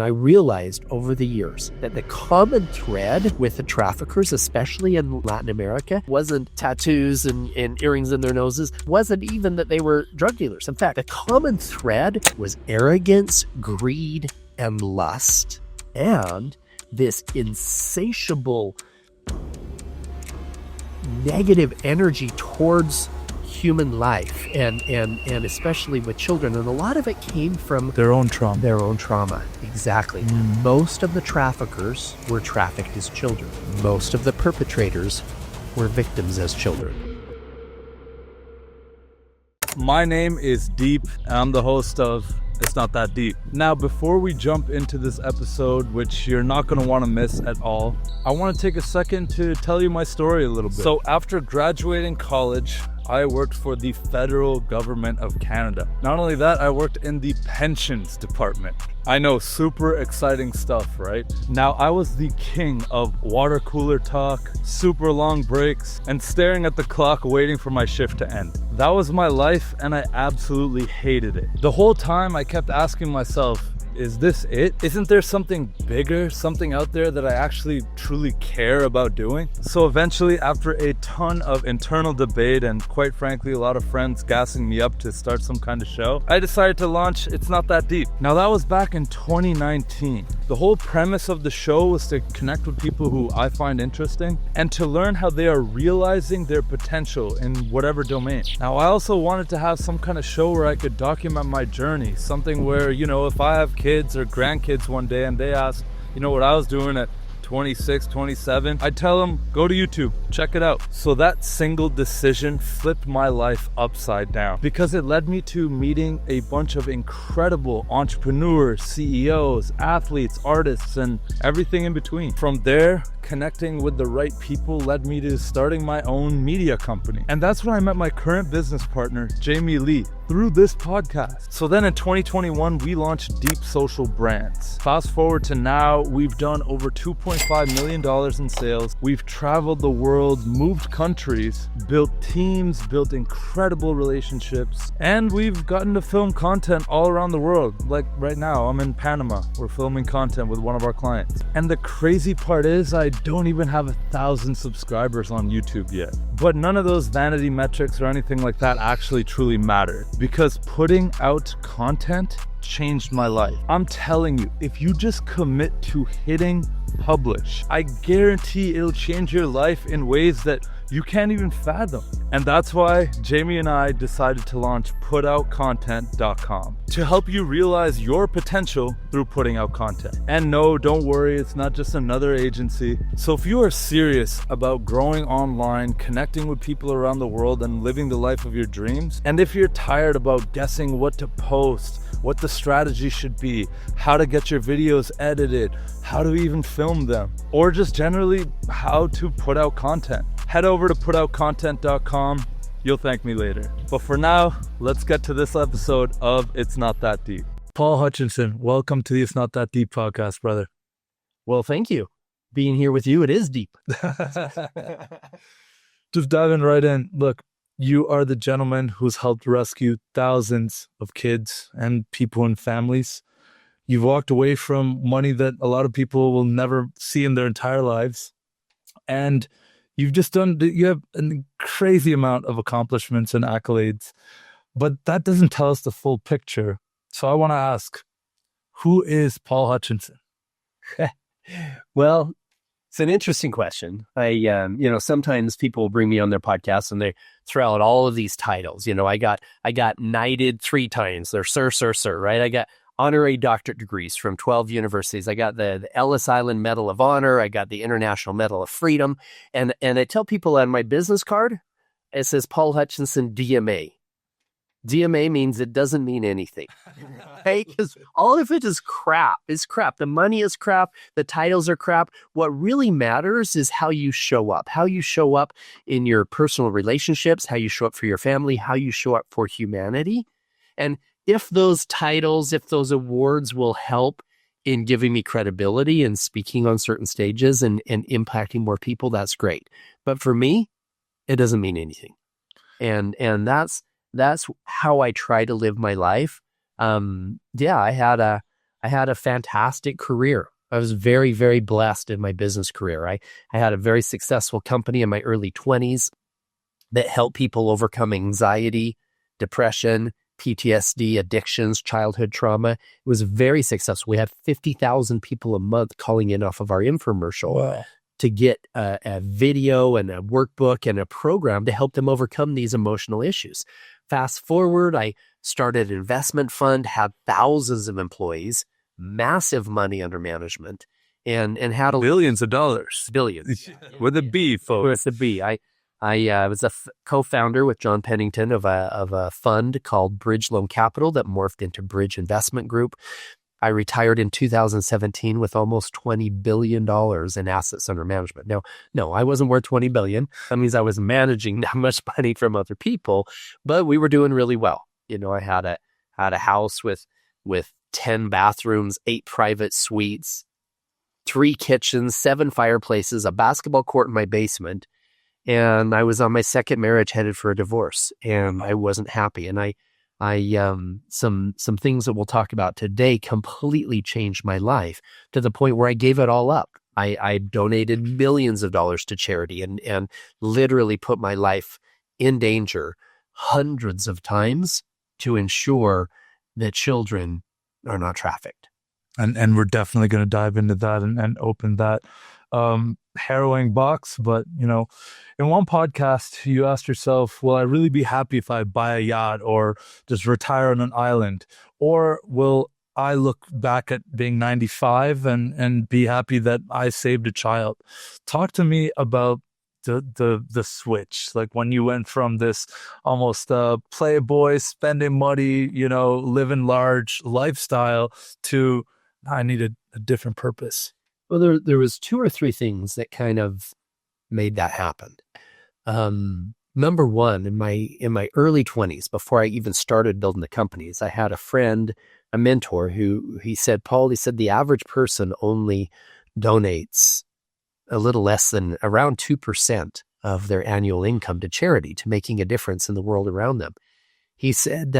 I realized over the years that the common thread with the traffickers, especially in Latin America, wasn't tattoos and earrings in their noses, wasn't even that they were drug dealers. In fact, the common thread was arrogance, greed, and lust, and this insatiable negative energy towards human life and especially with children. And a lot of it came from their own trauma. Exactly. Most of the traffickers were trafficked as children. Most of the perpetrators were victims as children. My name is Deep, and I'm the host of It's Not That Deep. Now, before we jump into this episode, which you're not going to want to miss at all, I want to take a second to tell you my story a little bit. So after graduating college, I worked for the federal government of Canada. Not only that, I worked in the pensions department. I know, super exciting stuff, right? Now, I was the king of water cooler talk, super long breaks, and staring at the clock waiting for my shift to end. That was my life, and I absolutely hated it. The whole time I kept asking myself, is this it? Isn't there something bigger, something out there that I actually truly care about doing? So eventually, after a ton of internal debate and quite frankly, a lot of friends gassing me up to start some kind of show, I decided to launch It's Not That Deep. Now that was back in 2019. The whole premise of the show was to connect with people who I find interesting and to learn how they are realizing their potential in whatever domain. Now, I also wanted to have some kind of show where I could document my journey, something where, you know, if I have kids or grandkids one day and they ask, you know, what I was doing at 26, 27, I tell them, go to YouTube, check it out. So that single decision flipped my life upside down because it led me to meeting a bunch of incredible entrepreneurs, CEOs, athletes, artists, and everything in between. From there, connecting with the right people led me to starting my own media company. And that's when I met my current business partner, Jamie Lee, through this podcast. So then in 2021, we launched Deep Social Brands. Fast forward to now, we've done over $2.5 million in sales. We've traveled the world, moved countries, built teams, built incredible relationships, and we've gotten to film content all around the world. Like right now, I'm in Panama. We're filming content with one of our clients. And the crazy part is I don't even have 1,000 subscribers on YouTube yet. But none of those vanity metrics or anything like that actually truly matter, because putting out content changed my life. I'm telling you, if you just commit to hitting publish, I guarantee it'll change your life in ways that you can't even fathom. And that's why Jamie and I decided to launch putoutcontent.com to help you realize your potential through putting out content. And no, don't worry, it's not just another agency. So if you are serious about growing online, connecting with people around the world, and living the life of your dreams, and if you're tired about guessing what to post, what the strategy should be, how to get your videos edited, how to even film them, or just generally how to put out content, head over to putoutcontent.com. You'll thank me later. But for now, let's get to this episode of It's Not That Deep. Paul Hutchinson, welcome to the It's Not That Deep podcast, brother. Well, thank you. Being here with you, it is deep. Just diving right in. Look, you are the gentleman who's helped rescue thousands of kids and people and families. You've walked away from money that a lot of people will never see in their entire lives. And you have a crazy amount of accomplishments and accolades, but that doesn't tell us the full picture. So I want to ask, who is Paul Hutchinson? Well, it's an interesting question. Sometimes people bring me on their podcast and they throw out all of these titles. You know, I got knighted 3 times. They're sir, right? I got honorary doctorate degrees from 12 universities. I got the Ellis Island Medal of Honor. I got the International Medal of Freedom. And I tell people on my business card, it says Paul Hutchinson DMA. DMA means it doesn't mean anything, right? Because all of it is crap. It's crap. The money is crap. The titles are crap. What really matters is how you show up in your personal relationships, how you show up for your family, how you show up for humanity. And if those titles, if those awards will help in giving me credibility and speaking on certain stages and impacting more people, that's great. But for me, it doesn't mean anything. And that's how I try to live my life. I had I had a fantastic career. I was very, very blessed in my business career. I had a very successful company in my early 20s that helped people overcome anxiety, depression, PTSD, addictions, childhood trauma. It was very successful. We had 50,000 people a month calling in off of our infomercial. Wow. To get a video and a workbook and a program to help them overcome these emotional issues. Fast forward, I started an investment fund, had thousands of employees, massive money under management, and had billions of dollars. Billions. With a B, folks. With a B. I was a co-founder with John Pennington of a fund called Bridge Loan Capital that morphed into Bridge Investment Group. I retired in 2017 with almost $20 billion in assets under management. Now, no, I wasn't worth $20 billion. That means I was managing that much money from other people, but we were doing really well. I had a house with 10 bathrooms, 8 private suites, 3 kitchens, 7 fireplaces, a basketball court in my basement. And I was on my second marriage headed for a divorce, and I wasn't happy. And some things that we'll talk about today completely changed my life to the point where I gave it all up. I donated millions of dollars to charity and literally put my life in danger hundreds of times to ensure that children are not trafficked. And we're definitely going to dive into that and open that harrowing box. But, in one podcast, you asked yourself, will I really be happy if I buy a yacht or just retire on an island? Or will I look back at being 95 and be happy that I saved a child? Talk to me about the switch, like when you went from this almost playboy, spending money, living large lifestyle to I need a different purpose. Well, there was 2 or 3 things that kind of made that happen. Number one, in my early 20s, before I even started building the companies, I had a friend, a mentor, who he said, Paul, the average person only donates a little less than around 2% of their annual income to charity, to making a difference in the world around them. He said,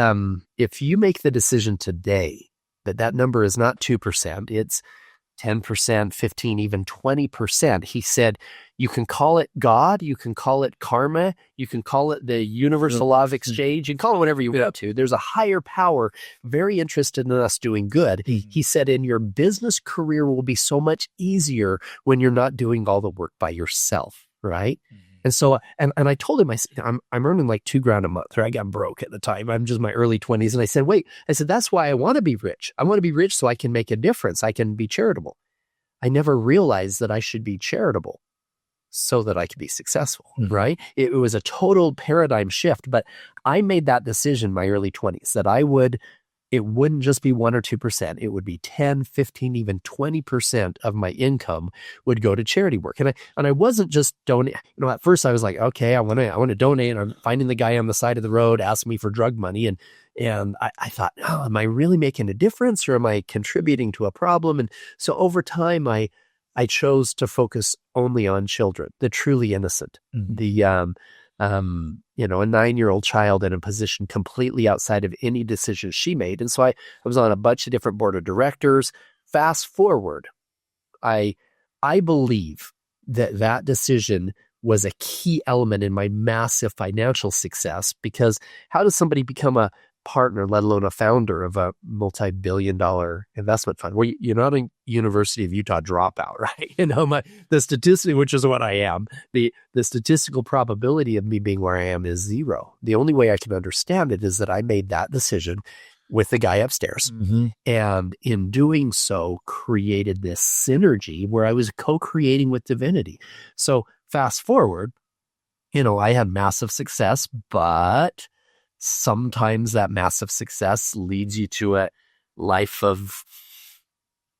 if you make the decision today that number is not 2%, it's 10%, 15, even 20%. He said, you can call it God, you can call it karma, you can call it the universal law of exchange, you can call it whatever you want to. There's a higher power very interested in us doing good. He said, and your business career will be so much easier when you're not doing all the work by yourself, right? And so, and I told him, I said, I'm earning like $2,000 a month, or I got broke at the time. I'm just in my early 20s. And I said, that's why I want to be rich. I want to be rich so I can make a difference. I can be charitable. I never realized that I should be charitable so that I could be successful, right? It was a total paradigm shift, but I made that decision in my early 20s that it wouldn't just be 1 or 2%. It would be 10, 15, even 20% of my income would go to charity work. And I wasn't just donating. At first I was like, okay, I want to donate. And I'm finding the guy on the side of the road asking me for drug money. And I thought, oh, am I really making a difference, or am I contributing to a problem? And so over time, I chose to focus only on children, the truly innocent, a 9-year-old child in a position completely outside of any decision she made. And so I was on a bunch of different board of directors. Fast forward, I believe that decision was a key element in my massive financial success, because how does somebody become a partner, let alone a founder of a multi-billion-dollar investment fund? Well, you're not a University of Utah dropout, right? The statistic, which is what I am, the statistical probability of me being where I am is 0. The only way I can understand it is that I made that decision with the guy upstairs. And in doing so, created this synergy where I was co-creating with divinity. So fast forward, I had massive success, but sometimes that massive success leads you to a life of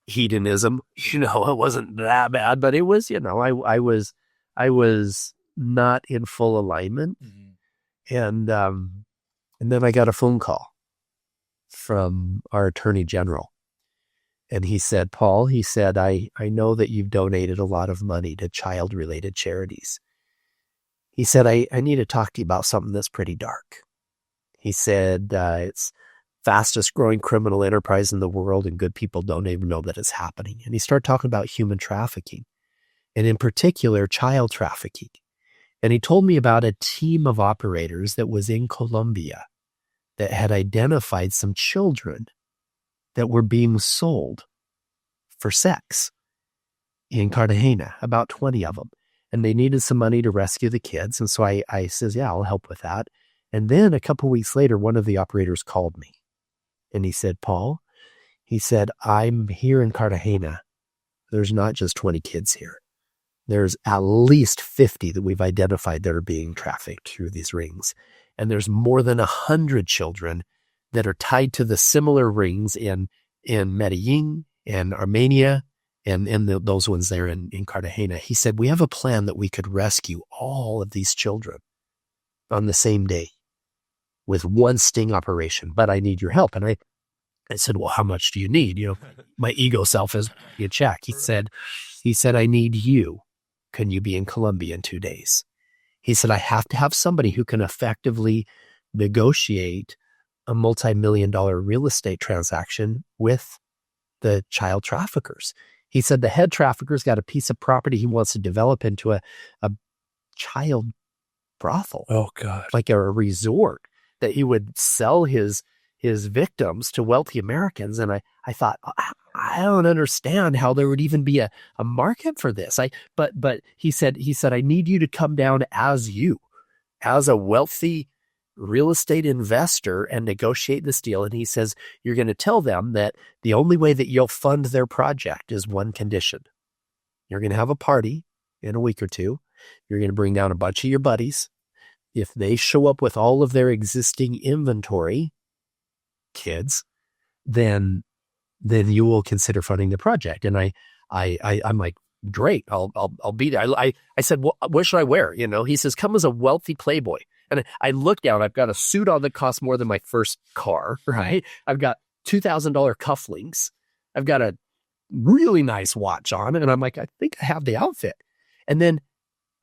hedonism. It wasn't that bad, but it was, I was not in full alignment. And then I got a phone call from our attorney general. And he said, Paul, I know that you've donated a lot of money to child-related charities. He said, I need to talk to you about something that's pretty dark. He said, it's fastest growing criminal enterprise in the world, and good people don't even know that it's happening. And he started talking about human trafficking, and in particular, child trafficking. And he told me about a team of operators that was in Colombia that had identified some children that were being sold for sex in Cartagena, about 20 of them. And they needed some money to rescue the kids. And so I says, yeah, I'll help with that. And then a couple weeks later, one of the operators called me and he said, Paul, he said, I'm here in Cartagena. There's not just 20 kids here. There's at least 50 that we've identified that are being trafficked through these rings. And there's more than 100 children that are tied to the similar rings in Medellin and Armenia and those ones there in Cartagena. He said, we have a plan that we could rescue all of these children on the same day with one sting operation, but I need your help. And I said, well, how much do you need? My ego self is a check. He said, I need you. Can you be in Colombia in 2 days? He said, I have to have somebody who can effectively negotiate a multi-million-dollar real estate transaction with the child traffickers. He said the head trafficker's got a piece of property he wants to develop into a child brothel. Oh, God. Like a resort that he would sell his victims to wealthy Americans. And I thought, I don't understand how there would even be a market for this. But he said, I need you to come down as a wealthy real estate investor and negotiate this deal. And he says, you're going to tell them that the only way that you'll fund their project is one condition. You're going to have a party in a week or two. You're going to bring down a bunch of your buddies. If they show up with all of their existing inventory, kids, then you will consider funding the project. And I'm like, great, I'll be there. I said, well, what should I wear? He says, come as a wealthy playboy. And I look down, I've got a suit on that costs more than my first car, right? I've got $2,000 cufflinks. I've got a really nice watch on. And I'm like, I think I have the outfit. And then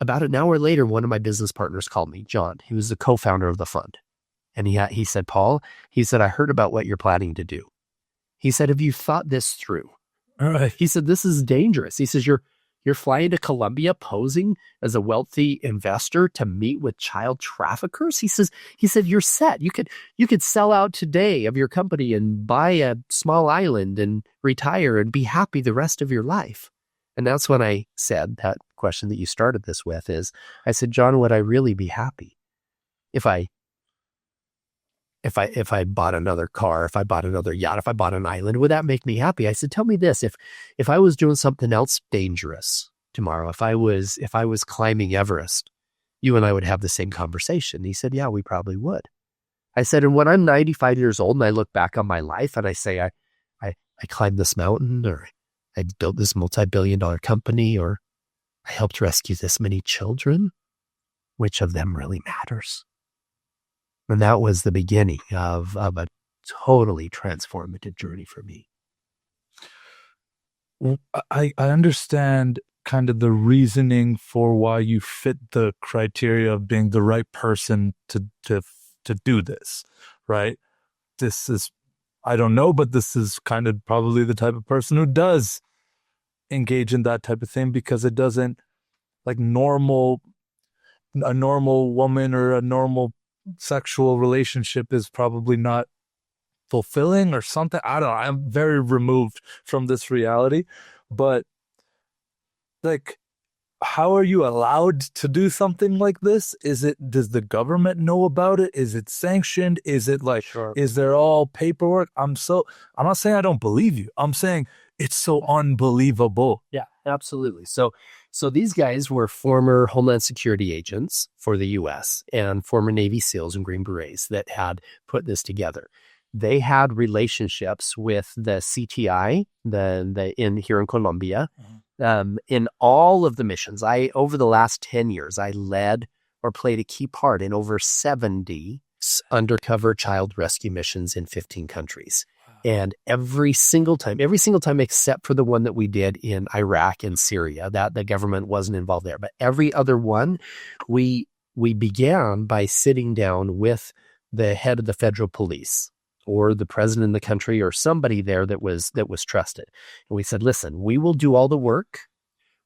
about an hour later, one of my business partners called me, John. He was the co-founder of the fund. And he said, Paul, he said, I heard about what you're planning to do. He said, have you thought this through? All right. He said, this is dangerous. He says, you're flying to Colombia posing as a wealthy investor to meet with child traffickers. He said, you're set. You could sell out today of your company and buy a small island and retire and be happy the rest of your life. And that's when I said that question that you started this with is, I said, John, would I really be happy if I bought another car, if I bought another yacht, if I bought an island, would that make me happy? I said, tell me this, if I was doing something else dangerous tomorrow, if I was climbing Everest, you and I would have the same conversation. He said, yeah, we probably would. I said, and when I'm 95 years old and I look back on my life and I say, I climbed this mountain, or I built this multi-billion-dollar company, or I helped rescue this many children, which of them really matters? And that was the beginning of a totally transformative journey for me. I understand kind of the reasoning for why you fit the criteria of being the right person to do this, right? This is, I don't know, but this is kind of probably the type of person who does engage in that type of thing, because it doesn't, like, a normal woman or a normal sexual relationship is probably not fulfilling or something. I don't know. I'm very removed from this reality, but like, how are you allowed to do something like this? Does the government know about it? Is it sanctioned? Is it like, sure, is there all paperwork? I'm not saying I don't believe you. I'm saying it's so unbelievable. Yeah, absolutely. So these guys were former Homeland Security agents for the U.S. and former Navy SEALs and Green Berets that had put this together. They had relationships with the CTI, here in Colombia. Mm-hmm. In all of the missions, over the last 10 years, I led or played a key part in over 70 undercover child rescue missions in 15 countries. And every single time except for the one that we did in Iraq and Syria, that the government wasn't involved there. But every other one, we began by sitting down with the head of the federal police or the president of the country or somebody there that was trusted. And we said, listen, we will do all the work.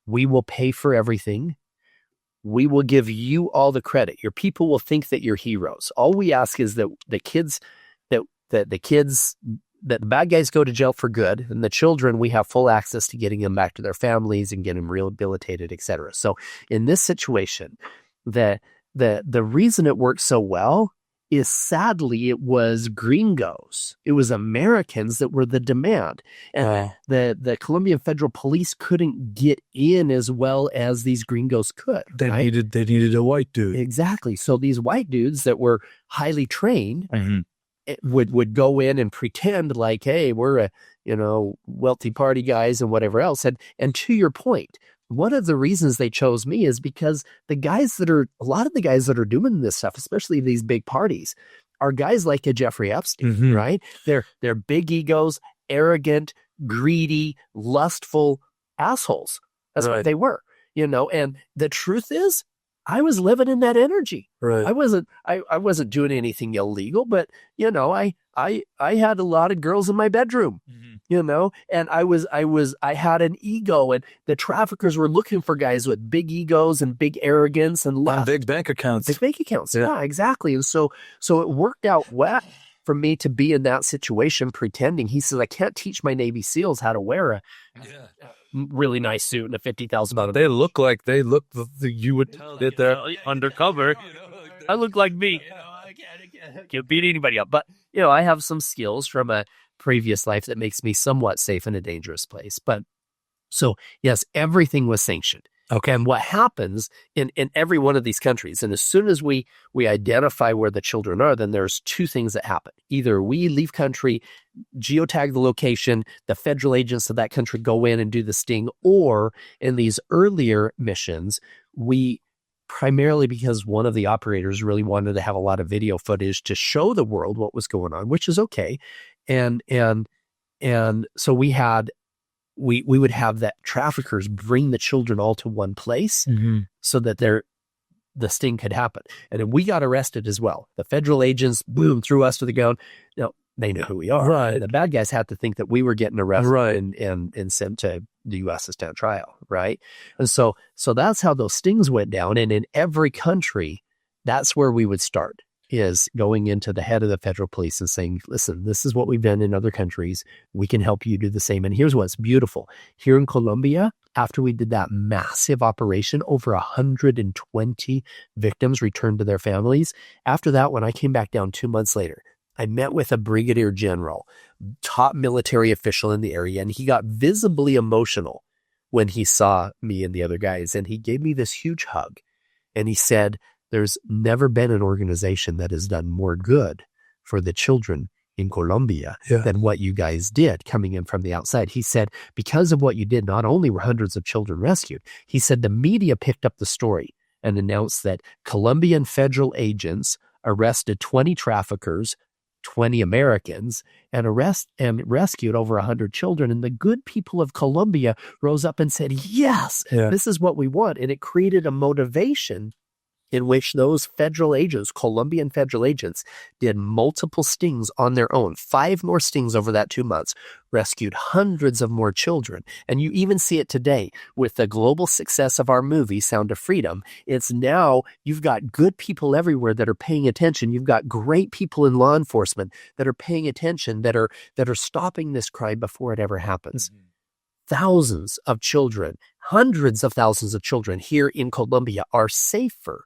We will pay for everything. We will give you all the credit. Your people will think that you're heroes. All we ask is that the kids, that the bad guys go to jail for good, and the children, we have full access to getting them back to their families and getting them rehabilitated, et cetera. So in this situation, the reason it worked so well is sadly it was gringos. It was Americans that were the demand. And the Colombian Federal Police couldn't get in as well as these gringos could. They needed a white dude. Exactly. So these white dudes that were highly trained would go in and pretend like, hey, we're a wealthy party guys and whatever else. And to your point, one of the reasons they chose me is because a lot of the guys that are doing this stuff, especially these big parties, are guys like a Jeffrey Epstein, right? They're big egos, arrogant, greedy, lustful assholes. That's what they were, and the truth is, I was living in that energy. Right. I wasn't doing anything illegal, but I had a lot of girls in my bedroom, and I had an ego, and the traffickers were looking for guys with big egos and big arrogance and big bank accounts. Big bank accounts. Yeah, exactly. And so it worked out well for me to be in that situation pretending. He says, I can't teach my Navy SEALs how to wear a really nice suit and a $50,000. You would tell that they're undercover. I look like me. I can't beat anybody up. But, I have some skills from a previous life that makes me somewhat safe in a dangerous place. But so, yes, everything was sanctioned. Okay. And what happens in every one of these countries, and as soon as we identify where the children are, then there's two things that happen. Either we leave country, geotag the location, the federal agents of that country go in and do the sting, or in these earlier missions, we primarily because one of the operators really wanted to have a lot of video footage to show the world what was going on, which is okay. And so we would have that traffickers bring the children all to one place so that the sting could happen. And then we got arrested as well. The federal agents, boom, threw us to the ground. Now, they knew who we are. Right. The bad guys had to think that we were getting arrested and sent to the U.S. to stand trial, right? And so that's how those stings went down. And in every country, that's where we would start, is going into the head of the federal police and saying, listen, this is what we've done in other countries. We can help you do the same. And here's what's beautiful. Here in Colombia, after we did that massive operation, over 120 victims returned to their families. After that, when I came back down 2 months later, I met with a brigadier general, top military official in the area, and he got visibly emotional when he saw me and the other guys. And he gave me this huge hug. And he said, there's never been an organization that has done more good for the children in Colombia than what you guys did coming in from the outside. He said, because of what you did, not only were hundreds of children rescued, he said the media picked up the story and announced that Colombian federal agents arrested 20 traffickers, 20 Americans, and rescued over 100 children. And the good people of Colombia rose up and said, yes, this is what we want. And it created a motivation in which those federal agents, Colombian federal agents, did multiple stings on their own, 5 more stings over that 2 months, rescued hundreds of more children. And you even see it today with the global success of our movie, Sound of Freedom. It's now, you've got good people everywhere that are paying attention. You've got great people in law enforcement that are paying attention, that are stopping this crime before it ever happens. Thousands of children, hundreds of thousands of children here in Colombia are safer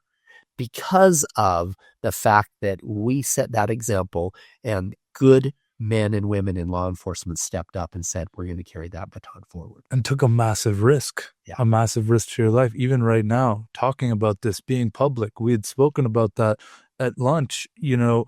because of the fact that we set that example, and good men and women in law enforcement stepped up and said, we're going to carry that baton forward. And took a massive risk to your life. Even right now, talking about this being public, we had spoken about that at lunch. You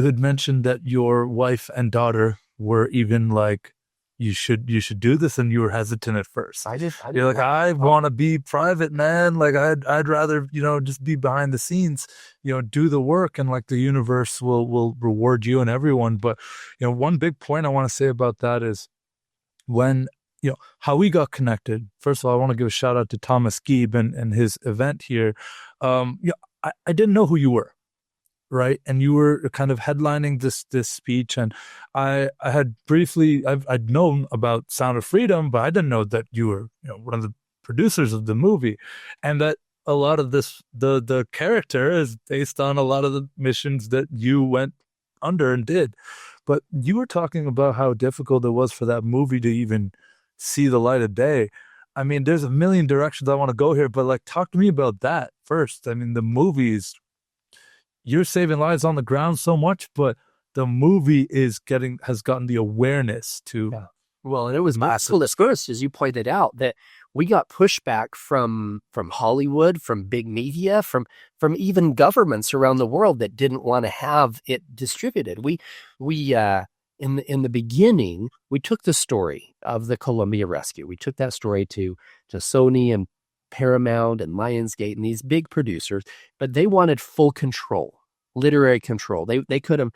had mentioned that your wife and daughter were even like, you should do this, and you were hesitant at first. You're like, I want to be private, man. Like I'd rather, just be behind the scenes, do the work, and like the universe will reward you and everyone. But, one big point I want to say about that is when, how we got connected. First of all, I want to give a shout out to Thomas Gieb and his event here. I didn't know who you were. right? And you were kind of headlining this speech, and I'd known about Sound of Freedom, but I didn't know that you were, one of the producers of the movie, and that a lot of the character is based on a lot of the missions that you went under and did. But you were talking about how difficult it was for that movie to even see the light of day. I mean, there's a million directions I want to go here, but like, talk to me about that first. I mean, the movies, you're saving lives on the ground so much, but the movie has gotten the awareness to. Yeah. Well, and it was massive at first, as you pointed out, that we got pushback from Hollywood, from big media, from even governments around the world that didn't want to have it distributed. We in the beginning, we took the story of the Columbia rescue. We took that story to Sony and Paramount and Lionsgate and these big producers, but they wanted full control. Literary control. They could have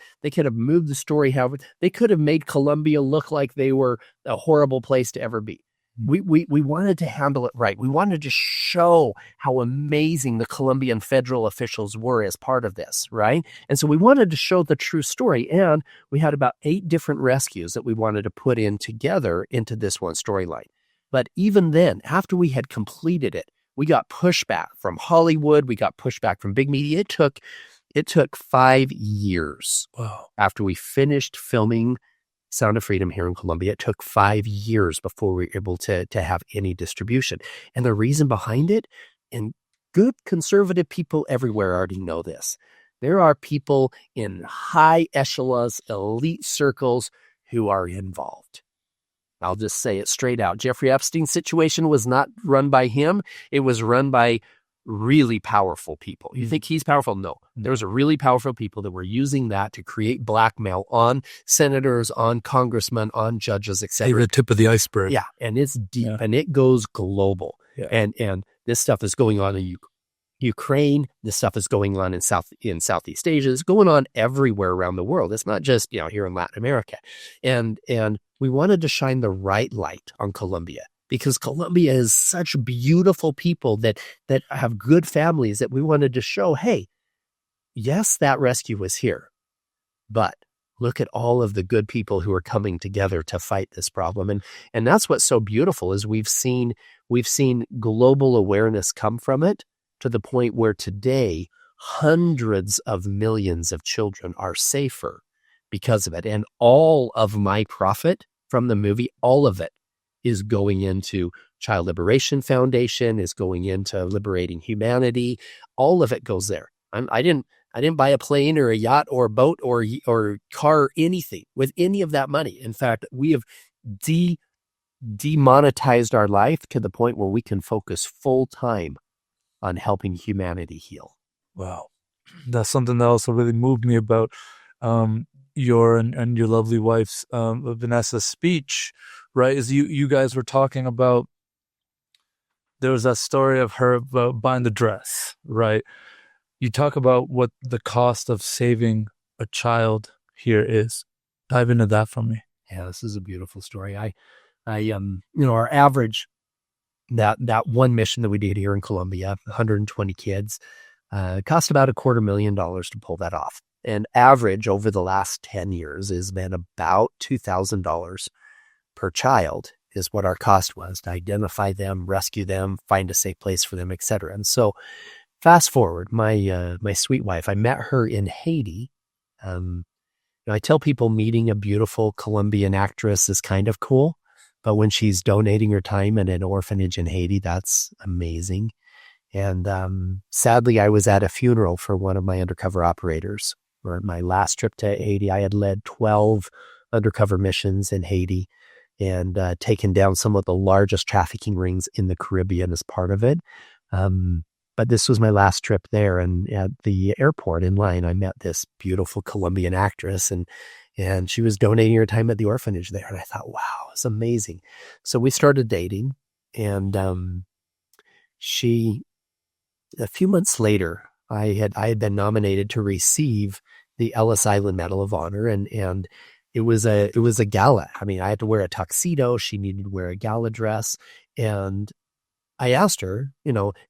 moved the story however. They could have made Columbia look like they were a horrible place to ever be. We wanted to handle it right. We wanted to show how amazing the Colombian federal officials were as part of this, right? And so we wanted to show the true story, and we had about 8 different rescues that we wanted to put in together into this one storyline. But even then, after we had completed it, we got pushback from Hollywood. We got pushback from big media. It took 5 years. Wow. After we finished filming Sound of Freedom here in Colombia, it took 5 years before we were able to have any distribution. And the reason behind it, and good conservative people everywhere already know this, there are people in high echelons, elite circles who are involved. I'll just say it straight out. Jeffrey Epstein's situation was not run by him. It was run by really powerful people. You think he's powerful? No. There was a really powerful people that were using that to create blackmail on senators, on congressmen, on judges, etc. The tip of the iceberg. Yeah, and it's deep and it goes global. Yeah. And this stuff is going on in Ukraine. This stuff is going on in Southeast Asia. It's going on everywhere around the world. It's not just here in Latin America. And we wanted to shine the right light on Colombia, because Colombia is such beautiful people that have good families, that we wanted to show, hey, yes, that rescue was here, but look at all of the good people who are coming together to fight this problem. And that's what's so beautiful, is we've seen global awareness come from it, to the point where today hundreds of millions of children are safer because of it. And all of my profit from the movie, all of it, is going into Child Liberation Foundation, is going into liberating humanity. All of it goes there. I didn't buy a plane or a yacht or a boat or car or anything with any of that money. In fact, we have demonetized our life to the point where we can focus full time on helping humanity heal. Wow. That's something that also really moved me about your and your lovely wife's Vanessa's speech, right? Is you guys were talking about, there was that story of her buying the dress, right? You talk about what the cost of saving a child here is. Dive into that for me. Yeah, this is a beautiful story. Our average, that one mission that we did here in Colombia, 120 kids, cost about $250,000 to pull that off. And average over the last 10 years has been about $2,000 per child is what our cost was to identify them, rescue them, find a safe place for them, etc. And so fast forward, my sweet wife, I met her in Haiti. I tell people meeting a beautiful Colombian actress is kind of cool, but when she's donating her time in an orphanage in Haiti, that's amazing. And sadly, I was at a funeral for one of my undercover operators. For my last trip to Haiti, I had led 12 undercover missions in Haiti and taken down some of the largest trafficking rings in the Caribbean as part of it. But this was my last trip there, and at the airport in line, I met this beautiful Colombian actress, and she was donating her time at the orphanage there. And I thought, wow, it's amazing. So we started dating, and a few months later, I had been nominated to receive the Ellis Island Medal of Honor, and it was a gala. I mean, I had to wear a tuxedo. She needed to wear a gala dress, and I asked her,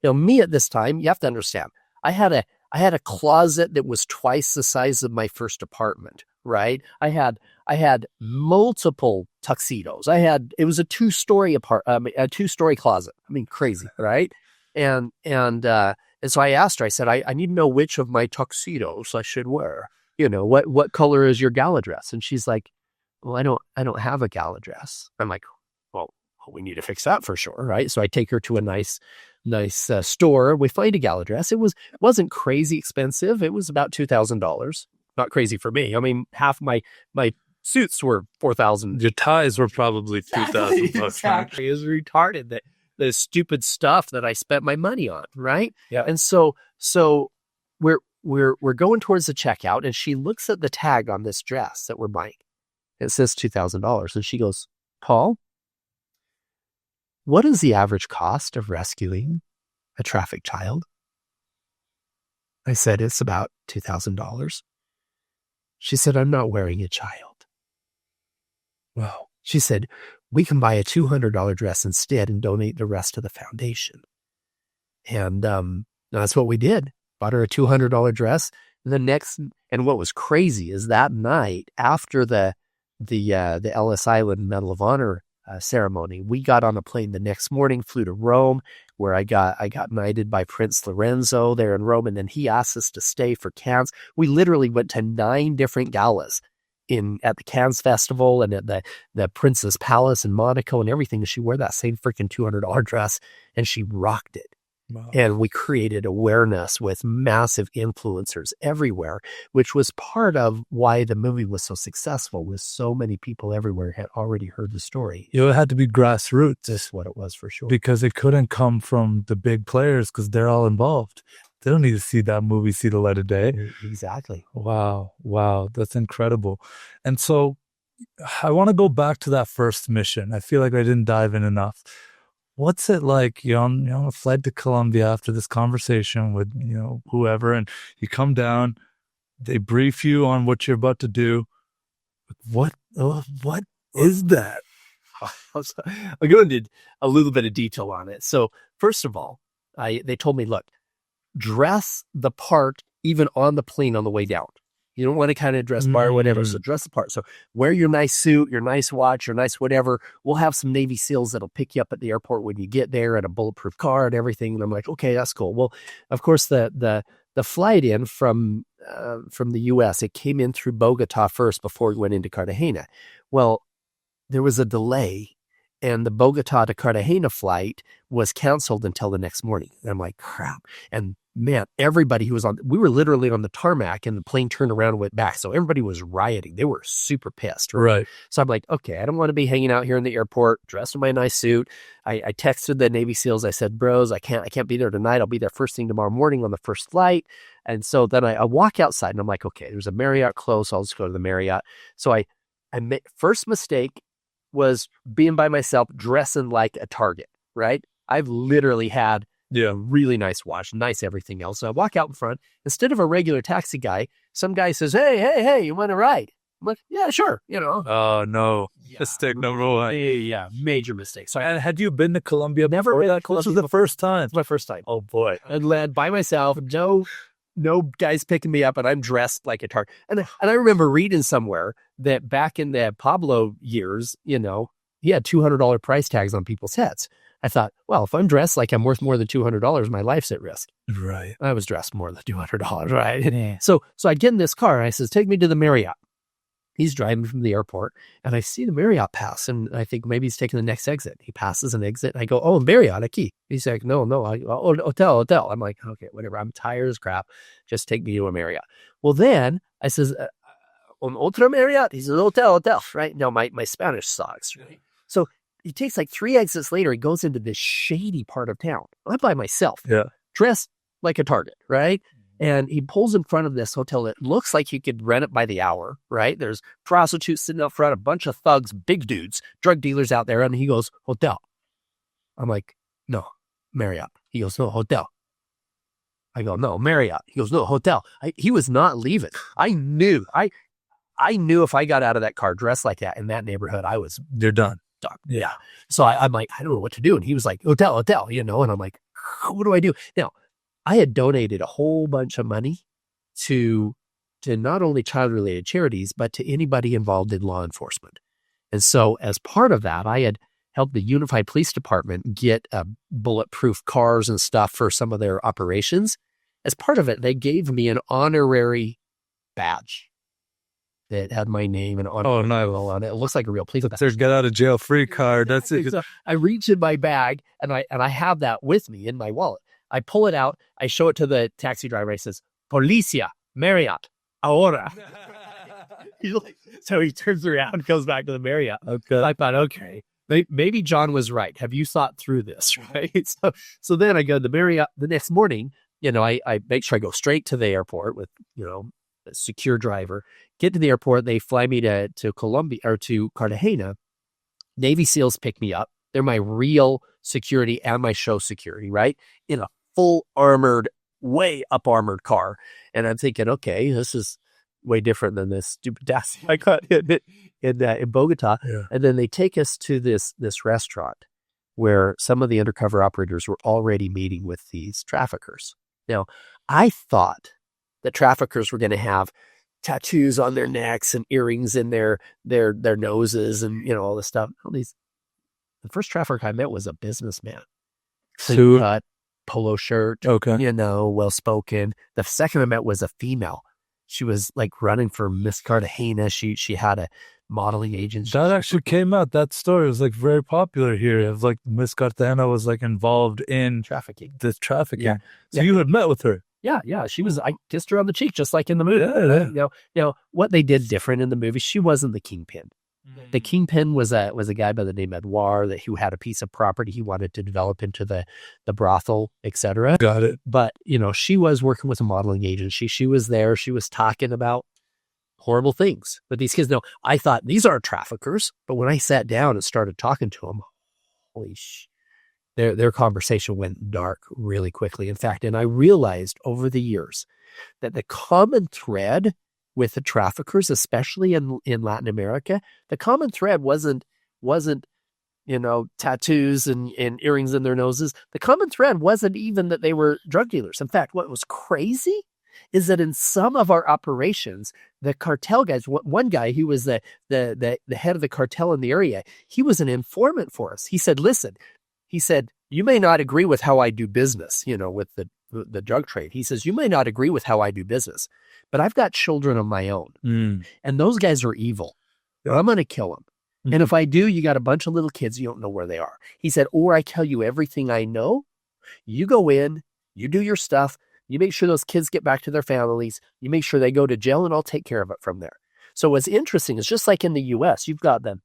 me at this time, you have to understand, I had I had a closet that was twice the size of my first apartment, right? I had multiple tuxedos. It was a 2-story a 2-story closet. I mean, crazy, right? And so I asked her, I said, I need to know which of my tuxedos I should wear. What color is your gala dress? And she's like, well, I don't have a gala dress. I'm like, well, we need to fix that for sure, right? So I take her to a nice store. We find a gala dress. It wasn't crazy expensive. It was about $2,000. Not crazy for me. I mean, half my suits were $4,000. Your ties were probably $2,000. Exactly. It was retarded that the stupid stuff that I spent my money on, right? Yeah. And so we're going towards the checkout, and she looks at the tag on this dress that we're buying. It says $2,000, and she goes, Paul, what is the average cost of rescuing a trafficked child? I said, it's about $2,000. She said, I'm not wearing a child. Wow. She said, we can buy a $200 dress instead and donate the rest to the foundation. And that's what we did. Bought her a $200 dress. And what was crazy is that night after the Ellis Island Medal of Honor ceremony, we got on a plane the next morning, flew to Rome, where I got knighted by Prince Lorenzo there in Rome, and then he asked us to stay for Cannes. We literally went to 9 different galas at the Cannes Festival and at the Prince's Palace in Monaco and everything. She wore that same freaking $200 dress, and she rocked it. Wow. And we created awareness with massive influencers everywhere, which was part of why the movie was so successful, with so many people everywhere had already heard the story. It had to be grassroots. That's what it was for sure. Because it couldn't come from the big players because they're all involved. They don't need to see that movie see the light of day. Exactly. Wow. That's incredible. And so I want to go back to that first mission. I feel like I didn't dive in enough. What's it like? You're on a flight to Colombia after this conversation with, whoever, and you come down, they brief you on what you're about to do. What is that? I'll go into a little bit of detail on it. So first of all, they told me, look, dress the part even on the plane on the way down. You don't want to kind of dress bar or whatever. So dress the part. So wear your nice suit, your nice watch, your nice whatever. We'll have some Navy SEALs that'll pick you up at the airport when you get there, and a bulletproof car and everything. And I'm like, okay, that's cool. Well, of course, the flight in from the U.S., it came in through Bogota first before it went into Cartagena. Well, there was a delay, and the Bogota to Cartagena flight was canceled until the next morning. And I'm like, crap. And man, everybody who was we were literally on the tarmac, and the plane turned around and went back. So everybody was rioting. They were super pissed. Right. So I'm like, okay, I don't want to be hanging out here in the airport dressed in my nice suit. I texted the Navy SEALs. I said, bros, I can't be there tonight. I'll be there first thing tomorrow morning on the first flight. And so then I walk outside, and I'm like, okay, there's a Marriott close. I'll just go to the Marriott. So first mistake was being by myself, dressing like a target, right? I've literally had really nice watch, nice everything else. So I walk out in front. Instead of a regular taxi guy, some guy says, hey, you want a ride? I'm like, yeah, sure, Oh, no. Yeah. Mistake number one. Yeah, major mistake. So and had you been to Colombia Never before? been to Colombia. This was the first time. It's my first time. Oh, boy. I led by myself. No guys picking me up, and I'm dressed like a target. And I remember reading somewhere that back in the Pablo years, he had $200 price tags on people's heads. I thought, well, if I'm dressed like I'm worth more than $200, my life's at risk. Right. I was dressed more than $200, right? Yeah. So I get in this car, and I says, take me to the Marriott. He's driving from the airport, and I see the Marriott pass, and I think maybe he's taking the next exit. He passes an exit, and I go, oh, Marriott, a key. He's like, no, hotel. I'm like, okay, whatever. I'm tired as crap. Just take me to a Marriott. Well, then I says, on otro Marriott? He says, hotel, right? Now, my Spanish sucks, right? So he takes like 3 exits later. He goes into this shady part of town. I'm by myself, dressed like a target, right? And he pulls in front of this hotel that looks like you could rent it by the hour, right? There's prostitutes sitting out front, a bunch of thugs, big dudes, drug dealers out there. And he goes, hotel. I'm like, no, Marriott. He goes, no, hotel. I go, no, Marriott. He goes, no, hotel. He was not leaving. I knew if I got out of that car dressed like that in that neighborhood, you're done. Yeah. So I'm like, I don't know what to do. And he was like, hotel, and I'm like, what do I do? Now, I had donated a whole bunch of money to not only child-related charities, but to anybody involved in law enforcement. And so as part of that, I had helped the Unified Police Department get bulletproof cars and stuff for some of their operations. As part of it, they gave me an honorary badge that had my name and no. on it. It looks like a real police badge. There's get out of jail free card. That's it. So I reach in my bag and I have that with me in my wallet. I pull it out. I show it to the taxi driver. I says, Policia, Marriott, ahora. So he turns around, goes back to the Marriott. Okay. I thought, okay, maybe John was right. Have you thought through this? Right. So then I go to the Marriott the next morning. I make sure I go straight to the airport with, a secure driver. Get to the airport. They fly me to Colombia or to Cartagena. Navy SEALs pick me up. They're my real security and my show security, right? In a full armored, way up armored car. And I'm thinking, okay, this is way different than this stupid taxi I got in Bogota. Yeah. And then they take us to this restaurant where some of the undercover operators were already meeting with these traffickers. Now, I thought that traffickers were going to have tattoos on their necks and earrings in their noses and, all this stuff. The first trafficker I met was a businessman. Suit cut, polo shirt, okay. well-spoken. The second I met was a female. She was like running for Miss Cartagena. She had a modeling agency. That actually came out. That story was like very popular here. It was like Miss Cartagena was like involved in trafficking. The trafficking. Yeah. So you had met with her. Yeah. She was. I kissed her on the cheek, just like in the movie. Yeah. What they did different in the movie, she wasn't the kingpin. The kingpin was a guy by the name of Edouard who had a piece of property he wanted to develop into the brothel, etc. Got it. But, she was working with a modeling agency. She was there. She was talking about horrible things. But these kids, I thought these aren't traffickers. But when I sat down and started talking to them, their conversation went dark really quickly. In fact, and I realized over the years that the common thread with the traffickers, especially in Latin America, the common thread wasn't tattoos and earrings in their noses. The common thread wasn't even that they were drug dealers. In fact, what was crazy is that in some of our operations, the cartel guys, one guy who was the head of the cartel in the area, he was an informant for us. He said, listen, you may not agree with how I do business, with the drug trade. He says, you may not agree with how I do business, but I've got children of my own, and those guys are evil. I'm going to kill them. Mm-hmm. And if I do, you got a bunch of little kids, you don't know where they are. He said, or I tell you everything I know. You go in, you do your stuff, you make sure those kids get back to their families, you make sure they go to jail, and I'll take care of it from there. So what's interesting is just like in the U.S., you've got the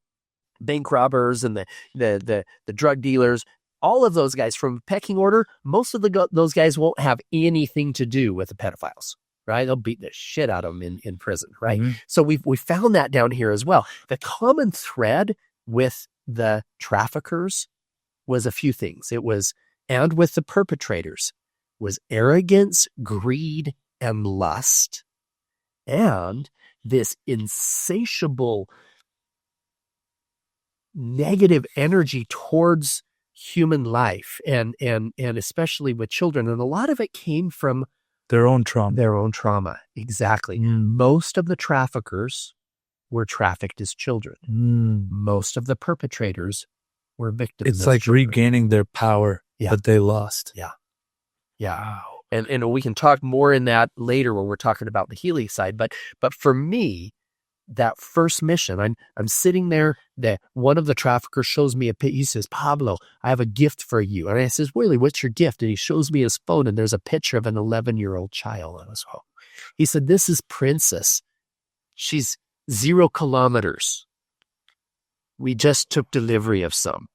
bank robbers and the drug dealers. All of those guys from pecking order, most of those guys won't have anything to do with the pedophiles, right? They'll beat the shit out of them in prison, right? Mm-hmm. So we found that down here as well. The common thread with the traffickers was a few things. And with the perpetrators was arrogance, greed, and lust, and this insatiable negative energy towards human life and especially with children. And a lot of it came from their own trauma. Exactly. Most of the traffickers were trafficked as children. Most of the perpetrators were victims. It's like children. Regaining their power that they lost. Yeah. Wow. And we can talk more in that later when we're talking about the healing side. But for me, that first mission, I'm sitting there, one of the traffickers shows me a picture. He says, Pablo, I have a gift for you. And I says, really, what's your gift? And he shows me his phone, and there's a picture of an 11-year-old child on his phone. He said, this is Princess. She's 0 kilometers. We just took delivery of some.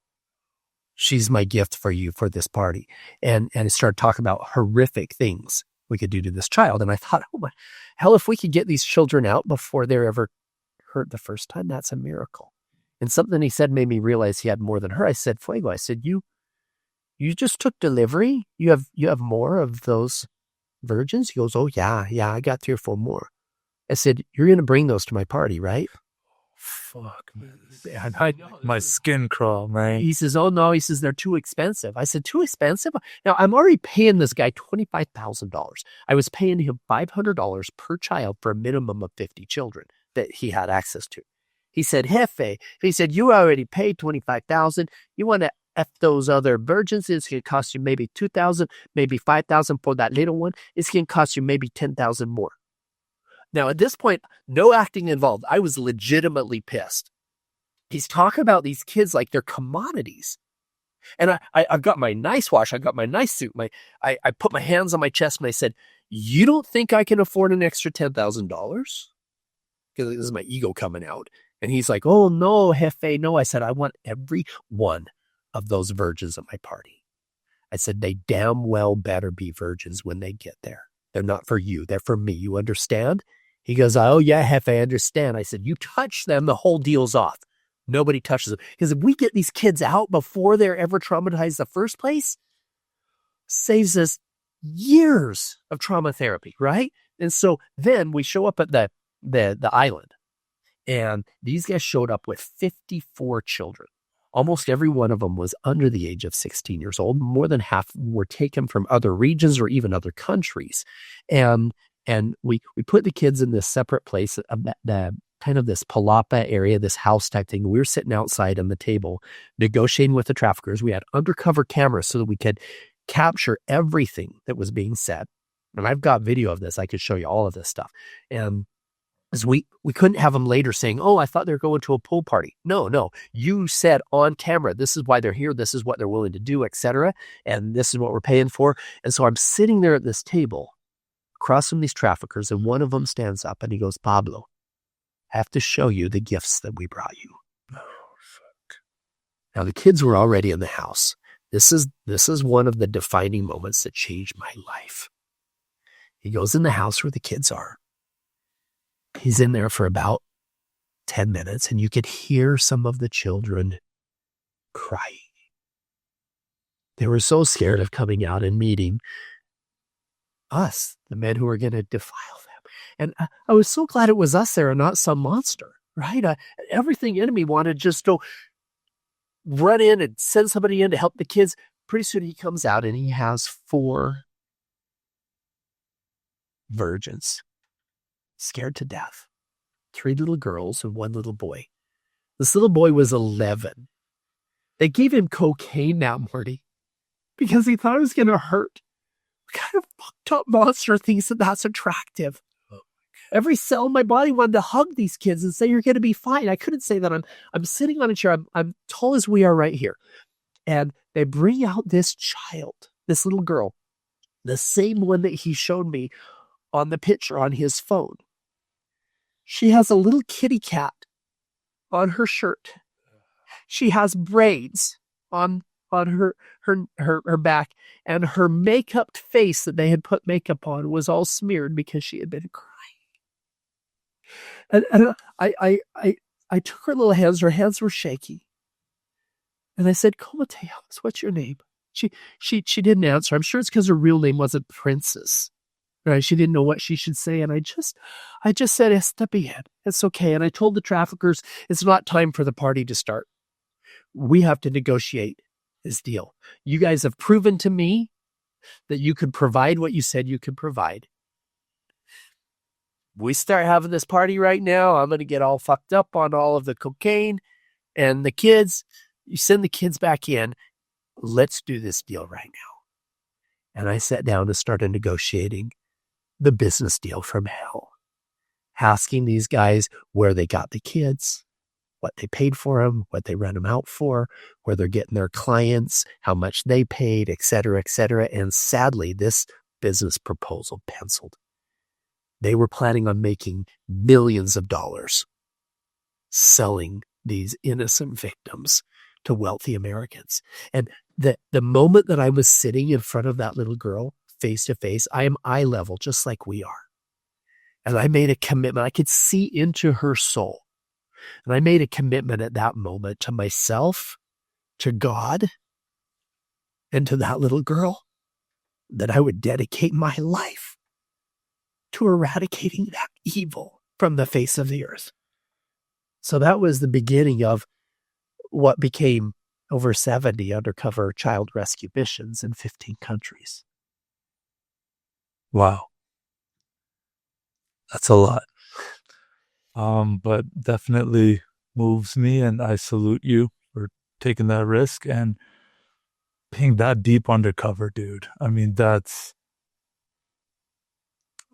She's my gift for you for this party. And I started talking about horrific things we could do to this child. And I thought, oh my hell, if we could get these children out before they're ever hurt the first time, that's a miracle. And something he said made me realize he had more than her. I said, Fuego, I said, you just took delivery? You have more of those virgins? He goes, oh yeah, I got 3 or 4 more. I said, you're going to bring those to my party, right? Fuck, man. And I know. My skin crawl, man. He says, oh, no. He says, they're too expensive. I said, too expensive? Now, I'm already paying this guy $25,000. I was paying him $500 per child for a minimum of 50 children that he had access to. He said, Jefe, he said, you already paid $25,000. You want to F those other virgins? It's going to cost you maybe $2,000, maybe $5,000 for that little one. It's going to cost you maybe $10,000 more. Now, at this point, no acting involved. I was legitimately pissed. He's talking about these kids like they're commodities. And I've got my nice wash. I got my nice suit. I put my hands on my chest and I said, you don't think I can afford an extra $10,000? Because this is my ego coming out. And he's like, oh, no, Jefe, no. I said, I want every one of those virgins at my party. I said, they damn well better be virgins when they get there. They're not for you. They're for me. You understand? He goes, oh, yeah, Jefe, I understand. I said, you touch them, the whole deal's off. Nobody touches them. Because if we get these kids out before they're ever traumatized in the first place, saves us years of trauma therapy, right? And so then we show up at the island. And these guys showed up with 54 children. Almost every one of them was under the age of 16 years old. More than half were taken from other regions or even other countries. And we put the kids in this separate place, the kind of this palapa area, this house type thing. We were sitting outside on the table negotiating with the traffickers. We had undercover cameras so that we could capture everything that was being said. And I've got video of this. I could show you all of this stuff. And as we couldn't have them later saying, oh, I thought they were going to a pool party. No. You said on camera, this is why they're here. This is what they're willing to do, etc. And this is what we're paying for. And so I'm sitting there at this table across from these traffickers, and one of them stands up and he goes, Pablo, I have to show you the gifts that we brought you. Oh, fuck. Now, the kids were already in the house. This is one of the defining moments that changed my life. He goes in the house where the kids are. He's in there for about 10 minutes, and you could hear some of the children crying. They were so scared of coming out and meeting us, the men who were going to defile them. And I was so glad it was us there and not some monster, right? Everything in me wanted just to run in and send somebody in to help the kids. Pretty soon he comes out and he has 4 virgins, scared to death. 3 little girls and 1 little boy. This little boy was 11. They gave him cocaine now, Morty, because he thought it was going to hurt. What kind of fucked up monster thinks that that's attractive? Every cell in my body wanted to hug these kids and say, you're going to be fine. I couldn't say that. I'm sitting on a chair. I'm tall as we are right here. And they bring out this child, this little girl, the same one that he showed me on the picture on his phone. She has a little kitty cat on her shirt. She has braids on her back, and her makeup face that they had put makeup on was all smeared because she had been crying. And I took her little hands. Her hands were shaky, and I said, "¿Cómo te llamas? What's your name?" She didn't answer. I'm sure it's because her real name wasn't Princess. Right? She didn't know what she should say, and I just said, "Está bien. It's okay." And I told the traffickers, "It's not time for the party to start. We have to negotiate this deal. You guys have proven to me that you could provide what you said you could provide. We start having this party right now. I'm going to get all fucked up on all of the cocaine and the kids. You send the kids back in. Let's do this deal right now." And I sat down and started negotiating the business deal from hell, asking these guys where they got the kids, what they paid for them, what they rent them out for, where they're getting their clients, how much they paid, et cetera, et cetera. And sadly, this business proposal penciled. They were planning on making millions of dollars selling these innocent victims to wealthy Americans. And the moment that I was sitting in front of that little girl, face to face, I am eye level, just like we are. And I made a commitment. I could see into her soul. And I made a commitment at that moment to myself, to God, and to that little girl, that I would dedicate my life to eradicating that evil from the face of the earth. So that was the beginning of what became over 70 undercover child rescue missions in 15 countries. Wow. That's a lot. But definitely moves me, and I salute you for taking that risk and being that deep undercover, dude. I mean, that's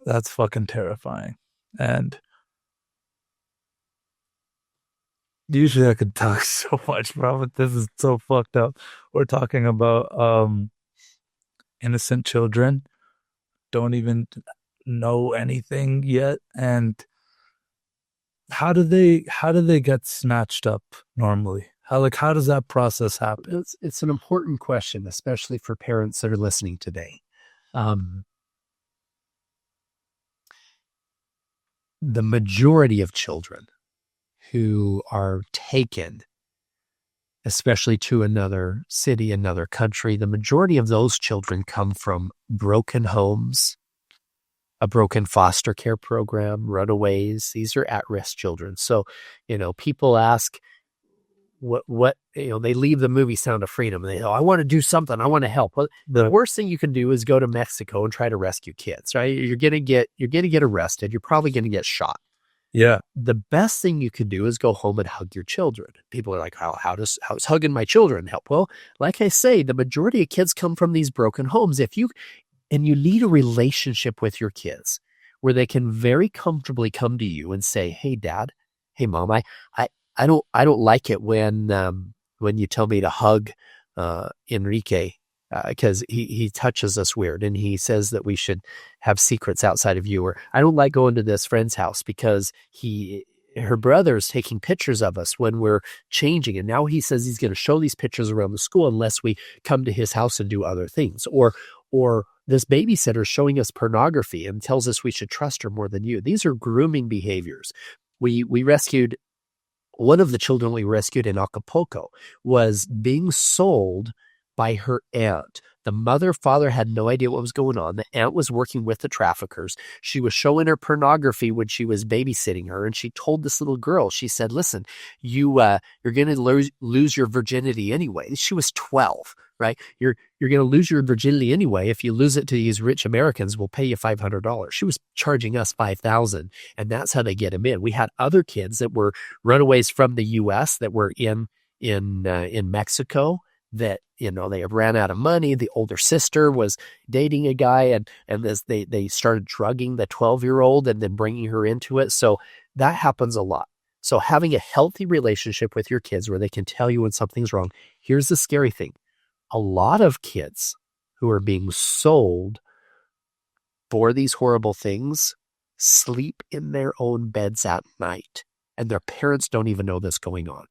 fucking terrifying. And usually I could talk so much, bro, but this is so fucked up. We're talking about innocent children, don't even know anything yet, and how do they get snatched up normally? How does that process happen? It's an important question, especially for parents that are listening today. The majority of children who are taken, especially to another city, another country, the majority of those children come from broken homes, a broken foster care program, runaways. These are at-risk children. So, people ask, what they leave the movie Sound of Freedom and they go, I want to do something, I want to help. Well, the worst thing you can do is go to Mexico and try to rescue kids, right? You're gonna get arrested, you're probably gonna get shot. Yeah. The best thing you could do is go home and hug your children. People are like, how's hugging my children help? Well, like I say, the majority of kids come from these broken homes. You lead a relationship with your kids where they can very comfortably come to you and say, hey, Dad, hey, Mom, I don't like it when you tell me to hug Enrique because he touches us weird and he says that we should have secrets outside of you. Or I don't like going to this friend's house because her brother's taking pictures of us when we're changing. And now he says he's going to show these pictures around the school unless we come to his house and do other things. Or this babysitter showing us pornography and tells us we should trust her more than you. These are grooming behaviors. We rescued one of the children we rescued in Acapulco was being sold by her aunt. The father had no idea what was going on. The aunt was working with the traffickers. She was showing her pornography when she was babysitting her. And she told this little girl, she said, listen, you're going to lose your virginity anyway. She was 12, right? You're going to lose your virginity anyway. If you lose it to these rich Americans, we'll pay you $500. She was charging us $5,000. And that's how they get them in. We had other kids that were runaways from the U.S. that were in Mexico that, they ran out of money. The older sister was dating a guy and they started drugging the 12-year-old and then bringing her into it. So that happens a lot. So having a healthy relationship with your kids where they can tell you when something's wrong. Here's the scary thing. A lot of kids who are being sold for these horrible things sleep in their own beds at night and their parents don't even know this going on.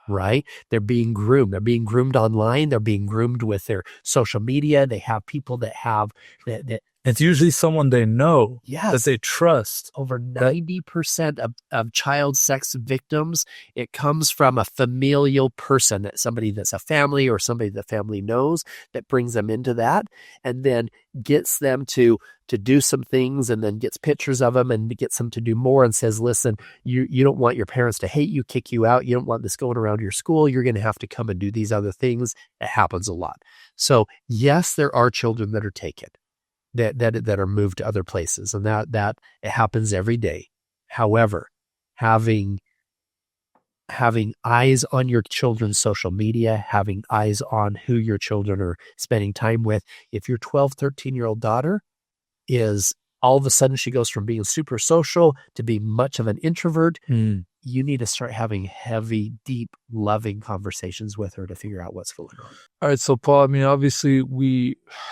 Right? They're being groomed. They're being groomed online. They're being groomed with their social media. They have people that have that. It's usually someone they know, yes, that they trust. Over 90% of child sex victims, it comes from a familial person, somebody that's a family or somebody the family knows that brings them into that and then gets them to do some things and then gets pictures of them and gets them to do more and says, listen, you don't want your parents to hate you, kick you out. You don't want this going around your school. You're going to have to come and do these other things. It happens a lot. So yes, there are children that are taken. That are moved to other places, and that it happens every day. However, having eyes on your children's social media, having eyes on who your children are spending time with. If your 12, 13-year-old daughter is all of a sudden she goes from being super social to being much of an introvert, you need to start having heavy, deep, loving conversations with her to figure out what's going on. All right, so Paul, I mean, obviously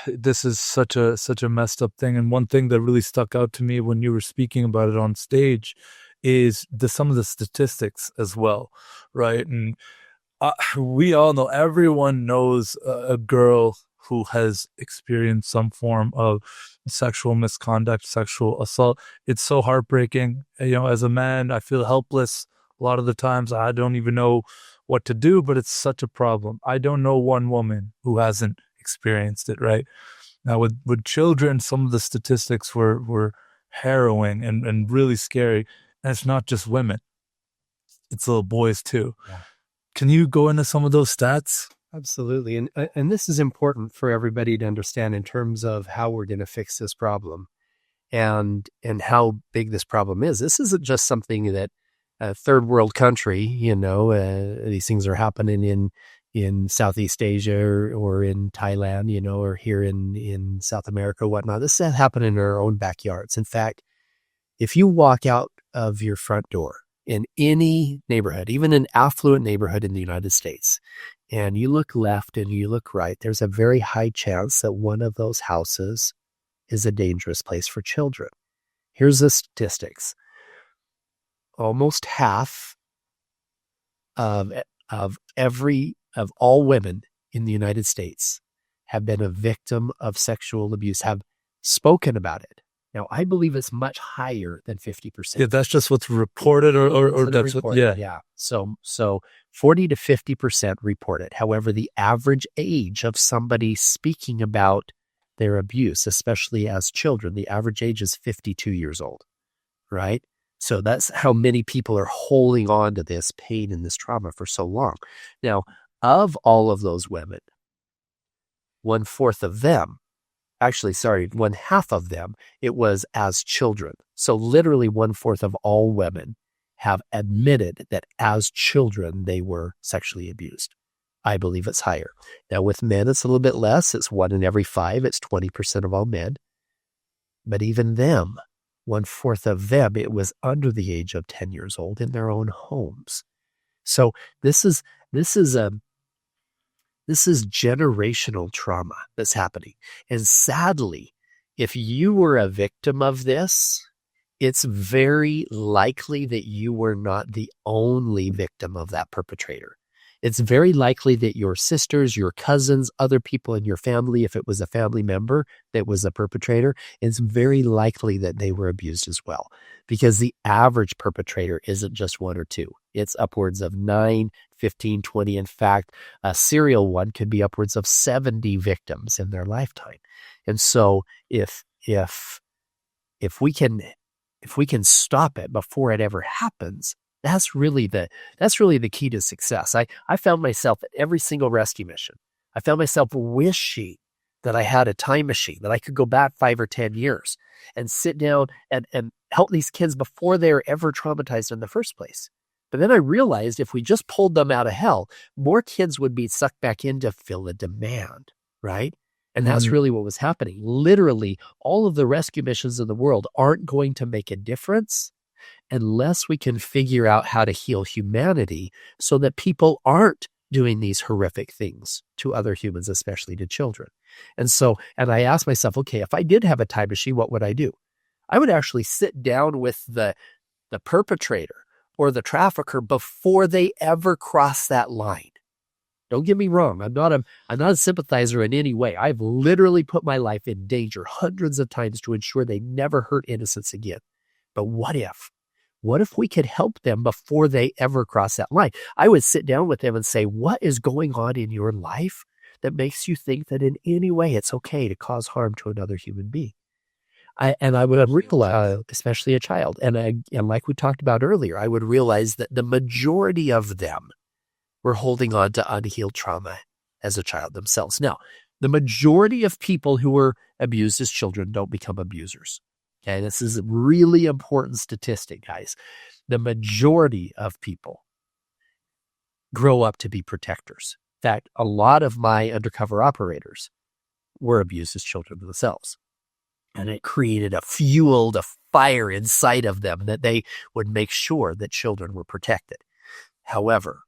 this is such a messed up thing, and one thing that really stuck out to me when you were speaking about it on stage is some of the statistics as well, right? And we all know, everyone knows a girl who has experienced some form of sexual misconduct, sexual assault. It's so heartbreaking. As a man, I feel helpless a lot of the times. I don't even know what to do, but it's such a problem. I don't know one woman who hasn't experienced it, right? Now with children, some of the statistics were harrowing and really scary. And it's not just women. it's little boys too. Yeah. Can you go into some of those stats? Absolutely. And this is important for everybody to understand in terms of how we're going to fix this problem and how big this problem is. This isn't just something that a third world country, these things are happening in Southeast Asia or in Thailand, or here in South America, whatnot. This is happening in our own backyards. In fact, if you walk out of your front door in any neighborhood, even an affluent neighborhood in the United States, and you look left and you look right, there's a very high chance that one of those houses is a dangerous place for children. Here's the statistics. Almost half of all women in the United States have been a victim of sexual abuse, have spoken about it. Now, I believe it's much higher than 50%. Yeah, that's just what's reported or that's reported, what, yeah. So 40 to 50% report it. However, the average age of somebody speaking about their abuse, especially as children, the average age is 52 years old, right? So that's how many people are holding on to this pain and this trauma for so long. Now, of all of those women, 1/4 of them, one half of them, it was as children. So literally 1/4 of all women have admitted that as children, they were sexually abused. I believe it's higher. Now with men, it's a little bit less. It's 1 in every 5. It's 20% of all men. But even them, 1/4 of them, it was under the age of 10 years old in their own homes. So this is generational trauma that's happening. And sadly, if you were a victim of this, it's very likely that you were not the only victim of that perpetrator. It's very likely that your sisters, your cousins, other people in your family, if it was a family member that was a perpetrator, it's very likely that they were abused as well. Because the average perpetrator isn't just 1 or 2. It's upwards of 9, 15, 20. In fact, a serial one could be upwards of 70 victims in their lifetime. And so if we can stop it before it ever happens, that's really the key to success. I found myself at every single rescue mission. I found myself wishing that I had a time machine, that I could go back 5 or 10 years and sit down and help these kids before they're ever traumatized in the first place. But then I realized if we just pulled them out of hell, more kids would be sucked back in to fill a demand, right? And that's really what was happening. Literally, all of the rescue missions in the world aren't going to make a difference unless we can figure out how to heal humanity so that people aren't doing these horrific things to other humans, especially to children. And I asked myself, okay, if I did have a time machine, what would I do? I would actually sit down with the perpetrator or the trafficker before they ever cross that line. Don't get me wrong. I'm not a sympathizer in any way. I've literally put my life in danger hundreds of times to ensure they never hurt innocents again. But what if we could help them before they ever cross that line? I would sit down with them and say, what is going on in your life that makes you think that in any way it's okay to cause harm to another human being? I would realize, especially a child. And like we talked about earlier, I would realize that the majority of them were holding on to unhealed trauma as a child themselves. Now, the majority of people who were abused as children don't become abusers. Okay, this is a really important statistic, guys. The majority of people grow up to be protectors. In fact, a lot of my undercover operators were abused as children themselves. And it created a fire inside of them that they would make sure that children were protected. However,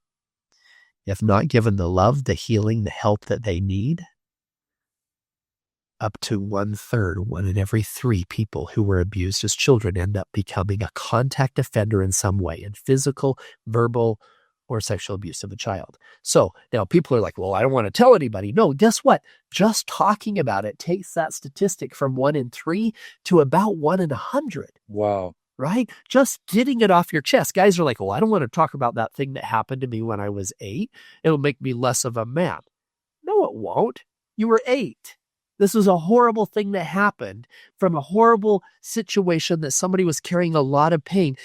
if not given the love, the healing, the help that they need, up to 1/3, 1 in every 3 people who were abused as children end up becoming a contact offender in some way, in physical, verbal, or sexual abuse of a child. So now people are like, well, I don't want to tell anybody. No, guess what? Just talking about it takes that statistic from 1 in 3 to about 1 in 100. Wow. Right? Just getting it off your chest. Guys are like, well, I don't want to talk about that thing that happened to me when I was 8. It'll make me less of a man. No, it won't. You were 8. This was a horrible thing that happened from a horrible situation that somebody was carrying a lot of pain.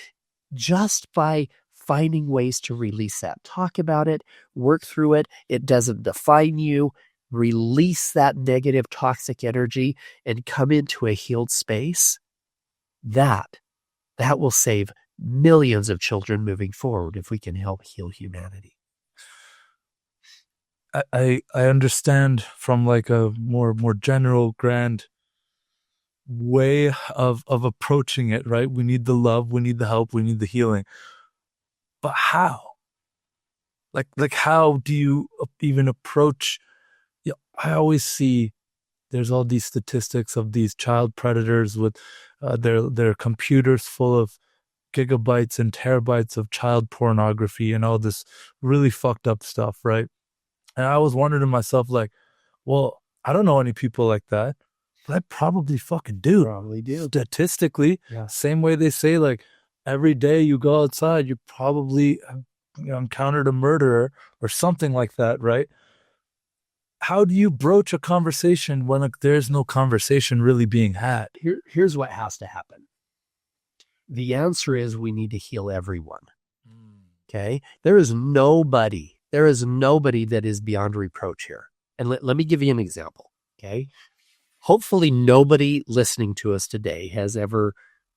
Just by finding ways to release that. Talk about it, work through it. It doesn't define you. Release that negative, toxic energy and come into a healed space. That will save millions of children moving forward if we can help heal humanity. I understand from like a more general, grand way of approaching it, right? We need the love, we need the help, we need the healing. But how? Like how do you even approach? I always see there's all these statistics of these child predators with their computers full of gigabytes and terabytes of child pornography and all this really fucked up stuff, right? And I was wondering to myself, like, well, I don't know any people like that, but I probably fucking do. Probably do. Statistically, same way they say, like, every day you go outside, you probably encountered a murderer or something like that, right? How do you broach a conversation when there's no conversation really being had? Here's what has to happen. The answer is we need to heal everyone. Okay? There is nobody that is beyond reproach here. And let me give you an example. Okay? Hopefully nobody listening to us today has ever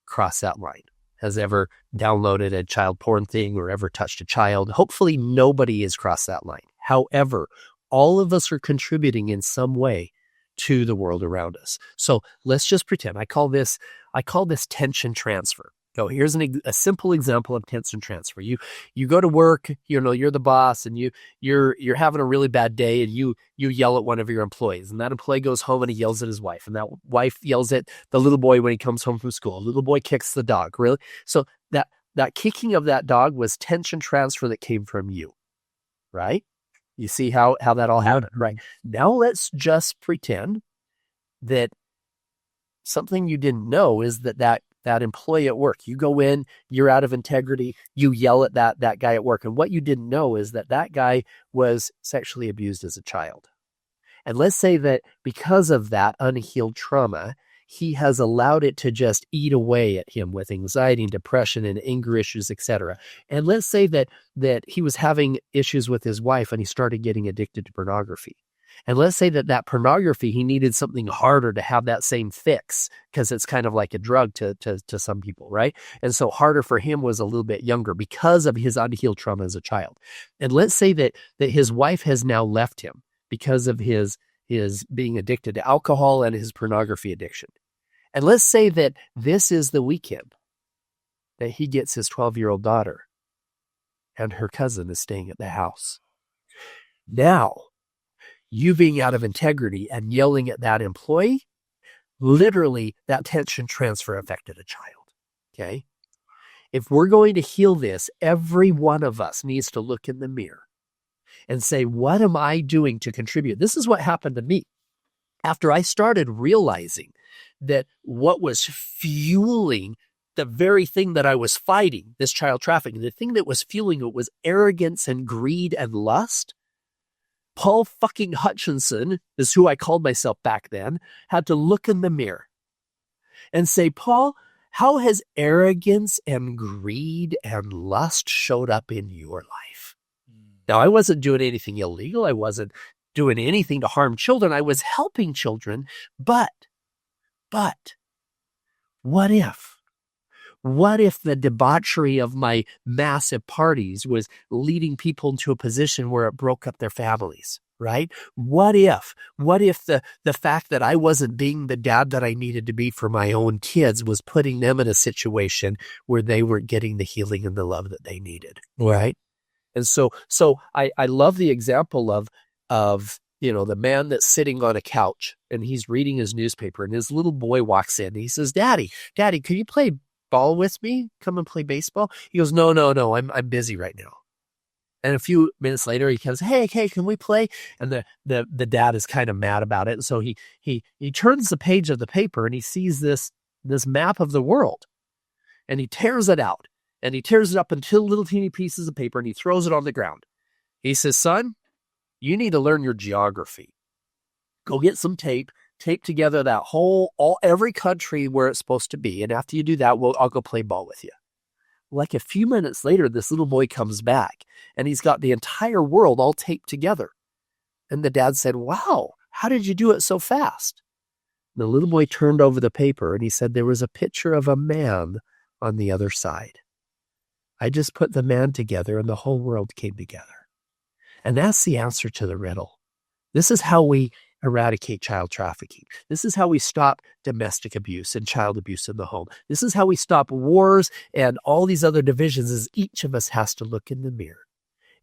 crossed that line, has ever downloaded a child porn thing or ever touched a child. Hopefully nobody has crossed that line. However, all of us are contributing in some way to the world around us. So let's just pretend. I call this tension transfer. So here's a simple example of tension transfer. You go to work, you're the boss, and you're having a really bad day, and you yell at one of your employees, and that employee goes home and he yells at his wife, and that wife yells at the little boy when he comes home from school. The little boy kicks the dog. Really? So that kicking of that dog was tension transfer that came from you, right? You see how that all happened, right? Now let's just pretend that something you didn't know is that employee at work, you go in, you're out of integrity, you yell at that guy at work. And what you didn't know is that guy was sexually abused as a child. And let's say that because of that unhealed trauma, he has allowed it to just eat away at him with anxiety and depression and anger issues, etc. And let's say that he was having issues with his wife and he started getting addicted to pornography. And let's say that pornography, he needed something harder to have that same fix, because it's kind of like a drug to some people, right? And so harder for him was a little bit younger because of his unhealed trauma as a child. And let's say that his wife has now left him because of his being addicted to alcohol and his pornography addiction. And let's say that this is the weekend that he gets his 12-year-old daughter and her cousin is staying at the house. Now, you being out of integrity and yelling at that employee, literally that tension transfer affected a child, okay? If we're going to heal this, every one of us needs to look in the mirror and say, what am I doing to contribute? This is what happened to me. After I started realizing that what was fueling the very thing that I was fighting, this child trafficking, the thing that was fueling it was arrogance and greed and lust. Paul fucking Hutchinson is who I called myself back then, had to look in the mirror and say, Paul, how has arrogance and greed and lust showed up in your life? Now, I wasn't doing anything illegal. I wasn't doing anything to harm children. I was helping children. But what if? What if the debauchery of my massive parties was leading people into a position where it broke up their families, right? What if the fact that I wasn't being the dad that I needed to be for my own kids was putting them in a situation where they weren't getting the healing and the love that they needed, right? And so I love the example of the man that's sitting on a couch and he's reading his newspaper and his little boy walks in and he says, Daddy, can you play ball with me? Come and play baseball? He goes, No, I'm busy right now. And a few minutes later, he comes, Hey, can we play? And the dad is kind of mad about it. And so he turns the page of the paper and he sees this map of the world and he tears it out and he tears it up into little teeny pieces of paper and he throws it on the ground. He says, Son, you need to learn your geography. Go get some tape together every country where it's supposed to be. And after you do that, I'll go play ball with you. Like a few minutes later, this little boy comes back and he's got the entire world all taped together. And the dad said, wow, how did you do it so fast? The little boy turned over the paper and he said, there was a picture of a man on the other side. I just put the man together and the whole world came together. And that's the answer to the riddle. This is how we eradicate child trafficking. This is how we stop domestic abuse and child abuse in the home. This is how we stop wars and all these other divisions, is each of us has to look in the mirror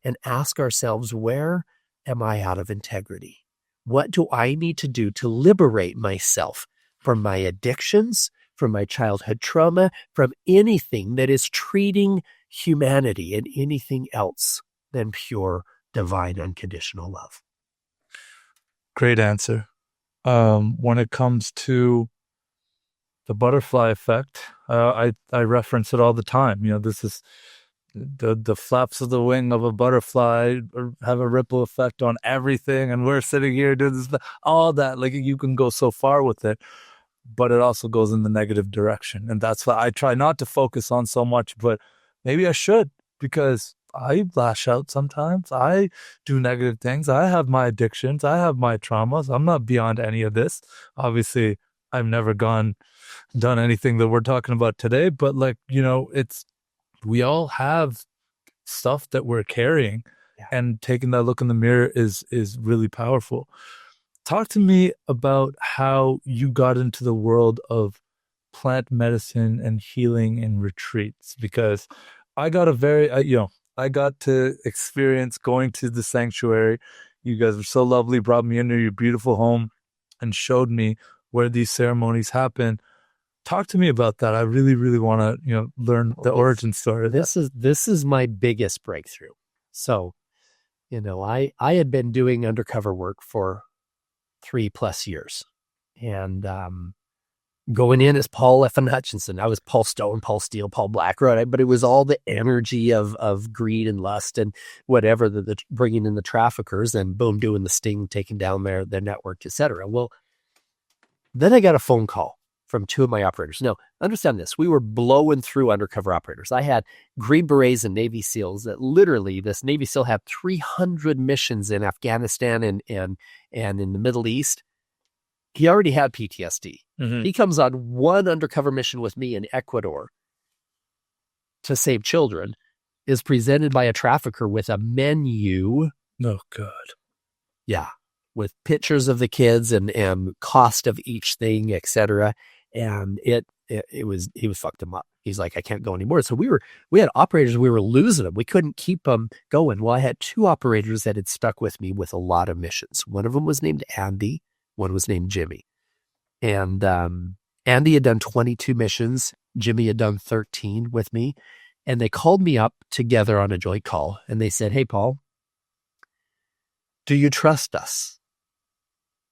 and ask ourselves, where am I out of integrity? What do I need to do to liberate myself from my addictions, from my childhood trauma, from anything that is treating humanity and anything else than pure, divine, unconditional love? Great answer. When it comes to the butterfly effect, I reference it all the time. This is the flaps of the wing of a butterfly have a ripple effect on everything, and we're sitting here doing this, all that. Like, you can go so far with it, but it also goes in the negative direction, and that's what I try not to focus on so much. But maybe I should, because I lash out sometimes. I do negative things. I have my addictions. I have my traumas. I'm not beyond any of this. Obviously, I've never done anything that we're talking about today, but we all have stuff that we're carrying, and taking that look in the mirror is really powerful. Talk to me about how you got into the world of plant medicine and healing and retreats, because I got I got to experience going to the sanctuary. You guys were so lovely, brought me into your beautiful home and showed me where these ceremonies happen. Talk to me about that. I really, really want to, learn the origin story. This is my biggest breakthrough. So, I had been doing undercover work for 3+ years, and going in as Paul Hutchinson. I was Paul Stone, Paul Steele, Paul Blackroad, but it was all the energy of greed and lust and whatever, the bringing in the traffickers, and boom, doing the sting, taking down their network, etc. Well, then I got a phone call from 2 of my operators. Now, understand this. We were blowing through undercover operators. I had Green Berets and Navy SEALs that literally, this Navy SEAL had 300 missions in Afghanistan and in the Middle East. He already had PTSD. Mm-hmm. He comes on one undercover mission with me in Ecuador to save children, is presented by a trafficker with a menu. Oh, God. Yeah. With pictures of the kids and cost of each thing, etc. And he was fucked him up. He's like, I can't go anymore. So we had operators, we were losing them. We couldn't keep them going. Well, I had 2 operators that had stuck with me with a lot of missions. One of them was named Andy. One was named Jimmy. And Andy had done 22 missions. Jimmy had done 13 with me. And they called me up together on a joint call. And they said, hey, Paul, do you trust us?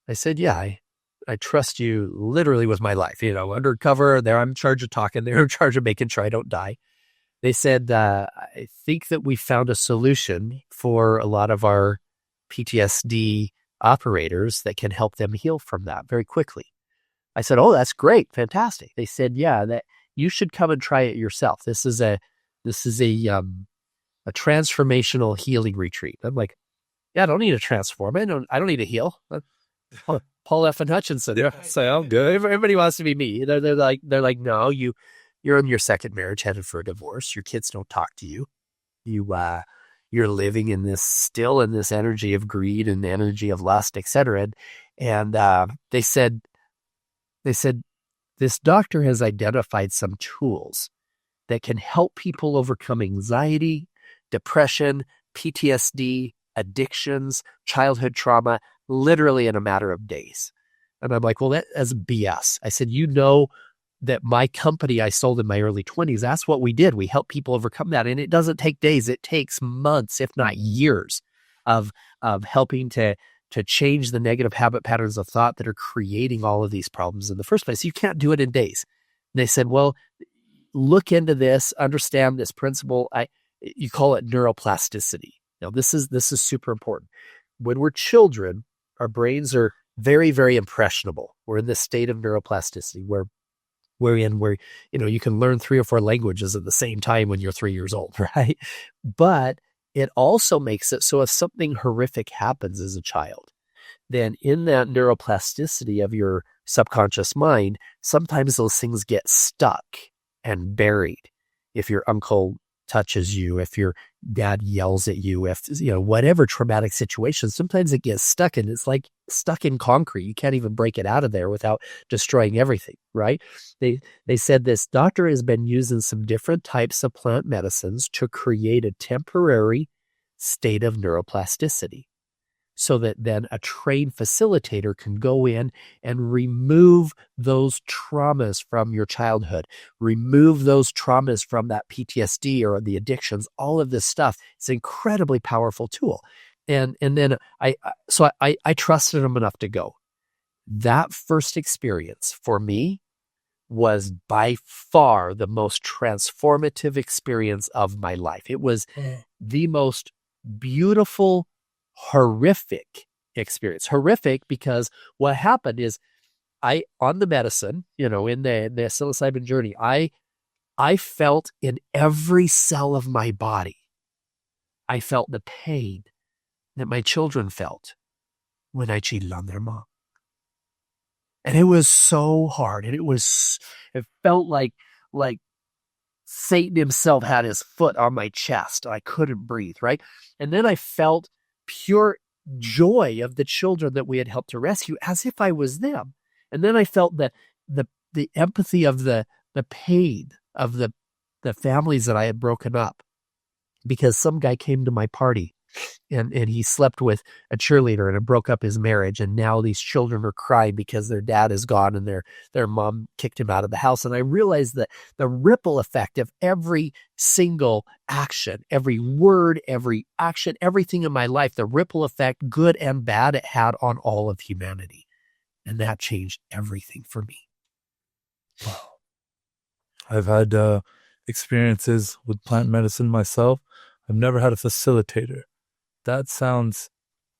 I said, yeah, I trust you literally with my life. Undercover, there I'm in charge of talking. They're in charge of making sure I don't die. They said, I think that we found a solution for a lot of our PTSD operators that can help them heal from that very quickly. I said, oh, that's great. Fantastic. They said, yeah, that you should come and try it yourself. This is a transformational healing retreat. I'm like, yeah, I don't need to transform. I don't need to heal. Paul F. and Hutchinson. Yeah, sound good. Everybody wants to be me. They're like, no, you're in your second marriage, headed for a divorce. Your kids don't talk to you. You're living in this energy of greed and energy of lust, etc. And they said, this doctor has identified some tools that can help people overcome anxiety, depression, PTSD, addictions, childhood trauma, literally in a matter of days. And I'm like, well, that's BS. I said, that my company I sold in my early 20s, that's what we did. We help people overcome that. And it doesn't take days. It takes months, if not years, of helping to change the negative habit patterns of thought that are creating all of these problems in the first place. You can't do it in days. And they said, well, look into this, understand this principle. You call it neuroplasticity. Now, this is super important. When we're children, our brains are very, very impressionable. We're in this state of neuroplasticity where where, you can learn 3 or 4 languages at the same time when you're 3 years old, right? But it also makes it so if something horrific happens as a child, then in that neuroplasticity of your subconscious mind, sometimes those things get stuck and buried. If your uncle touches you, if your dad yells at you, if, whatever traumatic situation, sometimes it gets stuck and it's like stuck in concrete. You can't even break it out of there without destroying everything, right? They said this doctor has been using some different types of plant medicines to create a temporary state of neuroplasticity, so that then a trained facilitator can go in and remove those traumas from your childhood, remove those traumas from that PTSD or the addictions, all of this stuff. It's an incredibly powerful tool. And then I trusted him enough to go. That first experience for me was by far the most transformative experience of my life. It was the most beautiful, horrific experience. Horrific because what happened is on the medicine, in the psilocybin journey, I felt in every cell of my body, I felt the pain that my children felt when I cheated on their mom. And it was so hard. And it felt like Satan himself had his foot on my chest. I couldn't breathe, right? And then I felt pure joy of the children that we had helped to rescue, as if I was them. And then I felt the empathy of the pain of the families that I had broken up, because some guy came to my party and he slept with a cheerleader and it broke up his marriage. And now these children are crying because their dad is gone and their mom kicked him out of the house. And I realized that the ripple effect of every single action, every word, every action, everything in my life, the ripple effect, good and bad, it had on all of humanity. And that changed everything for me. Wow. I've had experiences with plant medicine myself. I've never had a facilitator. That sounds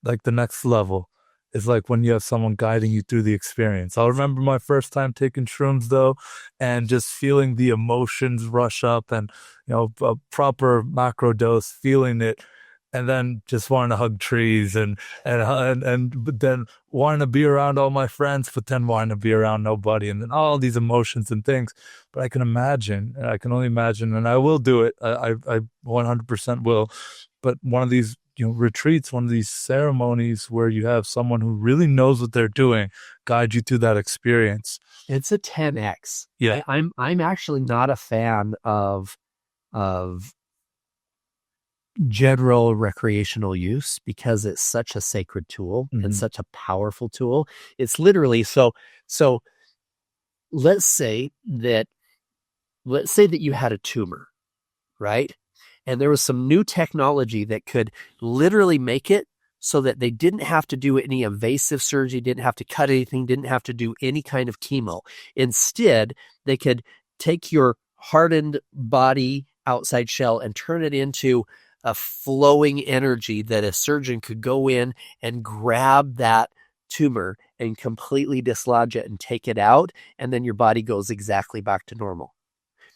like the next level. It's like when you have someone guiding you through the experience. I'll remember my first time taking shrooms though, and just feeling the emotions rush up and, a proper macro dose, feeling it, and then just wanting to hug trees and but then wanting to be around all my friends, but then wanting to be around nobody, and then all these emotions and things. But I can only imagine, and I will do it. I 100% will. But one of these retreats, one of these ceremonies where you have someone who really knows what they're doing guide you through that experience. It's a 10x. Yeah. I'm actually not a fan of general recreational use, because it's such a sacred tool and such a powerful tool. It's literally so let's say that you had a tumor, right? And there was some new technology that could literally make it so that they didn't have to do any invasive surgery, didn't have to cut anything, didn't have to do any kind of chemo. Instead, they could take your hardened body outside shell and turn it into a flowing energy that a surgeon could go in and grab that tumor and completely dislodge it and take it out, and then your body goes exactly back to normal.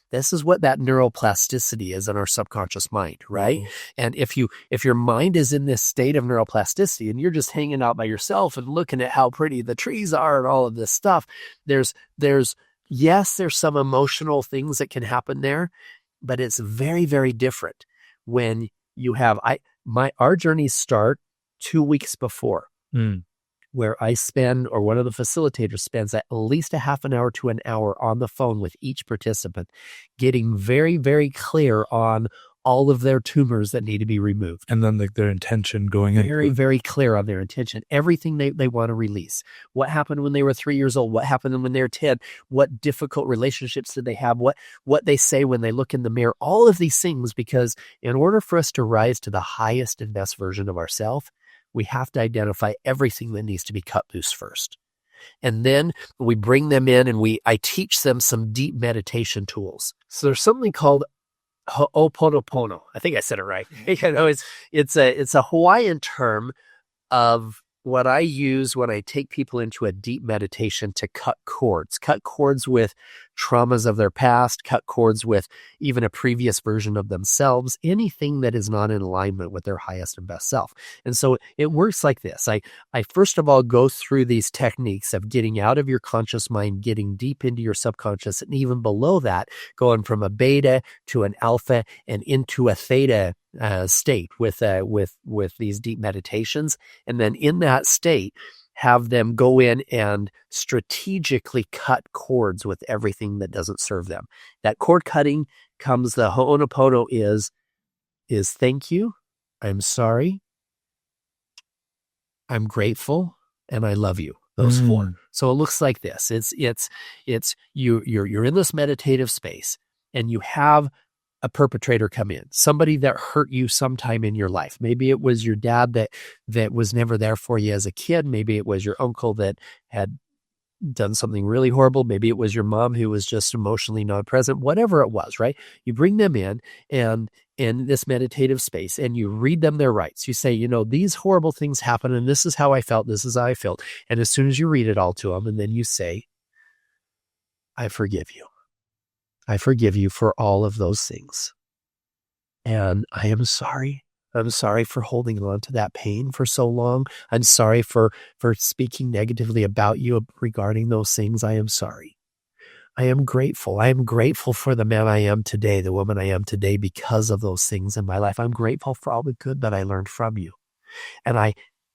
This is what that neuroplasticity is in our subconscious mind, right? Mm-hmm. And if your mind is in this state of neuroplasticity and you're just hanging out by yourself and looking at how pretty the trees are and all of this stuff, there's some emotional things that can happen there, but it's very, very different when you have our journeys start 2 weeks before. Where I spend, or one of the facilitators spends, at least a half an hour to an hour on the phone with each participant, getting very, very clear on all of their tumors that need to be removed. And then their intention going in. Very, very clear on their intention. Everything they want to release. What happened when they were 3 years old? What happened when they were 10? What difficult relationships did they have? What they say when they look in the mirror? All of these things, because in order for us to rise to the highest and best version of ourselves, we have to identify everything that needs to be cut loose first. And then we bring them in and I teach them some deep meditation tools. So there's something called Ho'oponopono. I think I said it right. It's a Hawaiian term of what I use when I take people into a deep meditation to cut cords with traumas of their past, cut cords with even a previous version of themselves, anything that is not in alignment with their highest and best self. And so it works like this. I first of all go through these techniques of getting out of your conscious mind, getting deep into your subconscious, and even below that, going from a beta to an alpha and into a theta state with these deep meditations. And then in that state, have them go in and strategically cut cords with everything that doesn't serve them. That cord cutting comes, the Ho'oponopono is thank you, I'm sorry, I'm grateful, and I love you. Those four. So it looks like this. It's you're in this meditative space, and you have a perpetrator come in, somebody that hurt you sometime in your life. Maybe it was your dad that was never there for you as a kid. Maybe it was your uncle that had done something really horrible. Maybe it was your mom who was just emotionally not present, whatever it was, right? You bring them in and in this meditative space, and you read them their rights. You say, these horrible things happen, and this is how I felt. This is how I felt. And as soon as you read it all to them, and then you say, I forgive you. I forgive you for all of those things. And I am sorry. I'm sorry for holding on to that pain for so long. I'm sorry for speaking negatively about you regarding those things. I am sorry. I am grateful. I am grateful for the man I am today, the woman I am today, because of those things in my life. I'm grateful for all the good that I learned from you. And I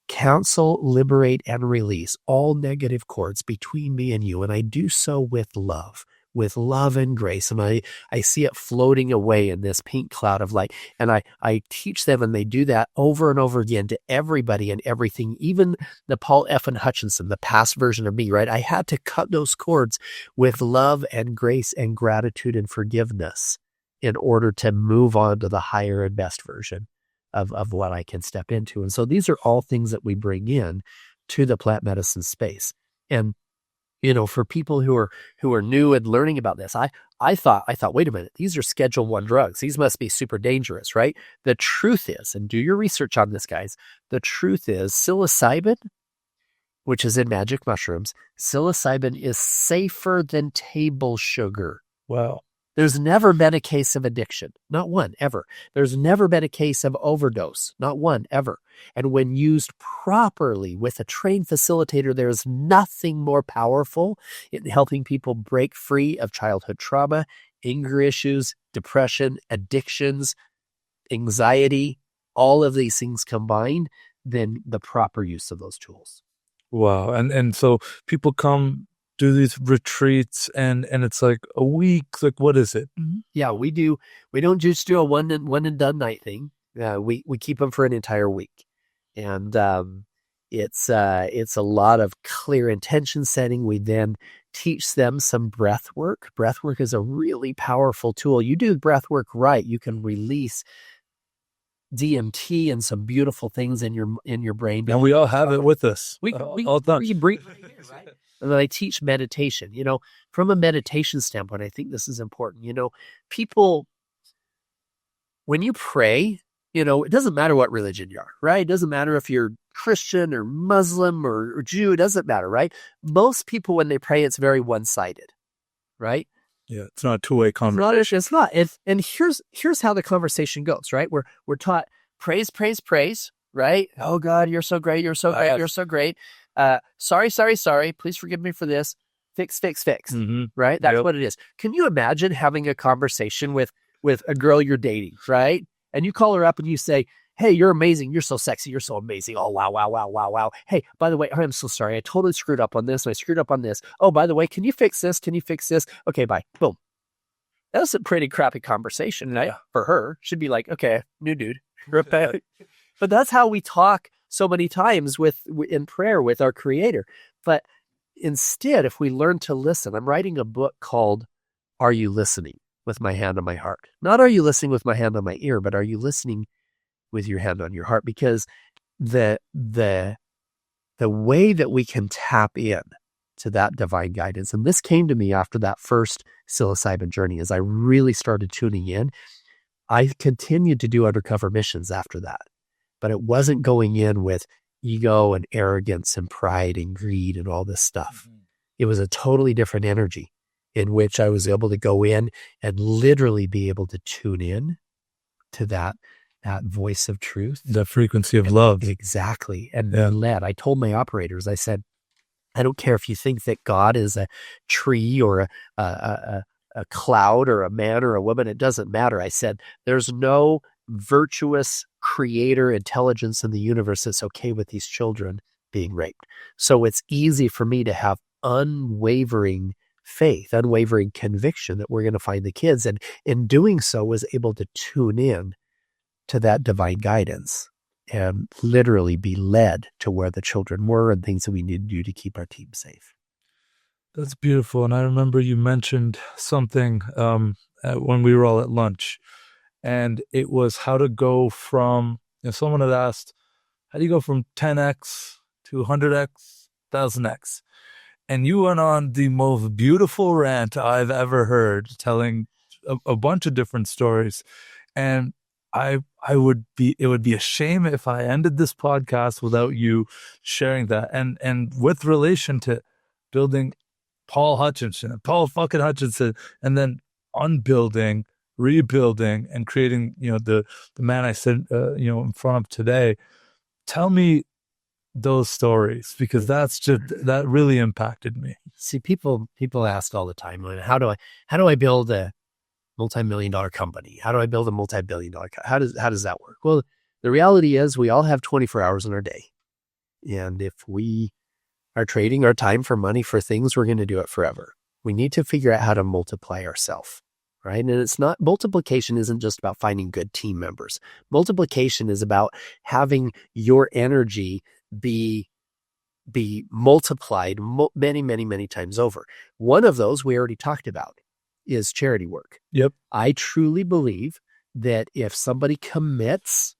counsel, liberate, and release all negative cords between me and you. And I do so with love and grace. And I see it floating away in this pink cloud of light. And I teach them, and they do that over and over again to everybody and everything, even the Paul Hutchinson, the past version of me, right? I had to cut those cords with love and grace and gratitude and forgiveness in order to move on to the higher and best version of what I can step into. And so these are all things that we bring in to the plant medicine space. And for people who are new and learning about this, I thought, wait a minute, these are Schedule I drugs. These must be super dangerous, right? The truth is, and do your research on this, guys, the truth is psilocybin, which is in magic mushrooms, psilocybin is safer than table sugar. Wow. There's never been a case of addiction. Not one, ever. There's never been a case of overdose. Not one, ever. And when used properly with a trained facilitator, there's nothing more powerful in helping people break free of childhood trauma, anger issues, depression, addictions, anxiety, all of these things combined than the proper use of those tools. Wow. And so people come do these retreats and it's like a week, like what is it? Yeah, we don't just do a one and done night thing. We keep them for an entire week. And it's a lot of clear intention setting. We then teach them some breath work. Breath work is a really powerful tool. You do breath work right, you can release DMT and some beautiful things in your brain. And we all have it with us. We all done. breathe right here, right? And then I teach meditation. From a meditation standpoint, I think this is important. People, when you pray, it doesn't matter what religion you are, right? It doesn't matter if you're Christian or Muslim or Jew. It doesn't matter, right? Most people, when they pray, it's very one-sided, right? Yeah, it's not a two-way conversation. It's not. And here's how the conversation goes, right? We're taught praise, praise, praise, right? Oh God, you're so great. You're so great. You're so great. Sorry. Please forgive me for this. Fix. Mm-hmm. Right? That's what it is. Can you imagine having a conversation with a girl you're dating, right? And you call her up and you say, hey, you're amazing. You're so sexy. You're so amazing. Oh, wow. Hey, by the way, I'm so sorry. I totally screwed up on this. I screwed up on this. Oh, by the way, can you fix this? Can you fix this? Okay, bye. Boom. That's a pretty crappy conversation. And for her, she'd be like, okay, new dude. But that's how we talk so many times in prayer with our Creator. But instead, if we learn to listen, I'm writing a book called Are You Listening? With my hand on my heart. Not are you listening with my hand on my ear, but are you listening with your hand on your heart? Because the way that we can tap in to that divine guidance, and this came to me after that first psilocybin journey, as I really started tuning in. I continued to do undercover missions after that, but it wasn't going in with ego and arrogance and pride and greed and all this stuff. It was a totally different energy in which I was able to go in and literally be able to tune in to that voice of truth. The frequency of love. Exactly. And led. I told my operators, I said, I don't care if you think that God is a tree or a cloud or a man or a woman. It doesn't matter. I said, there's no virtuous creator intelligence in the universe that's okay with these children being raped. So it's easy for me to have unwavering faith, unwavering conviction that we're going to find the kids. And in doing so, was able to tune in to that divine guidance and literally be led to where the children were and things that we need to do to keep our team safe. That's beautiful. And I remember you mentioned something when we were all at lunch, and it was how to go from, someone had asked, how do you go from 10x to 100x, 1000x? And you went on the most beautiful rant I've ever heard, telling a bunch of different stories. And it would be a shame if I ended this podcast without you sharing that. And with relation to building Paul fucking Hutchinson, and then unbuilding, rebuilding, and creating, the man I said, in front of today. Tell me those stories, because that really impacted me. See, people ask all the time, how do I build a multi-million-dollar company? How do I build a multi-billion-dollar company? How does that work? Well, the reality is we all have 24 hours in our day. And if we are trading our time for money for things, we're going to do it forever. We need to figure out how to multiply ourselves, right? And multiplication isn't just about finding good team members. Multiplication is about having your energy be multiplied many, many, many times over. One of those we already talked about is charity work. Yep. I truly believe that if somebody commits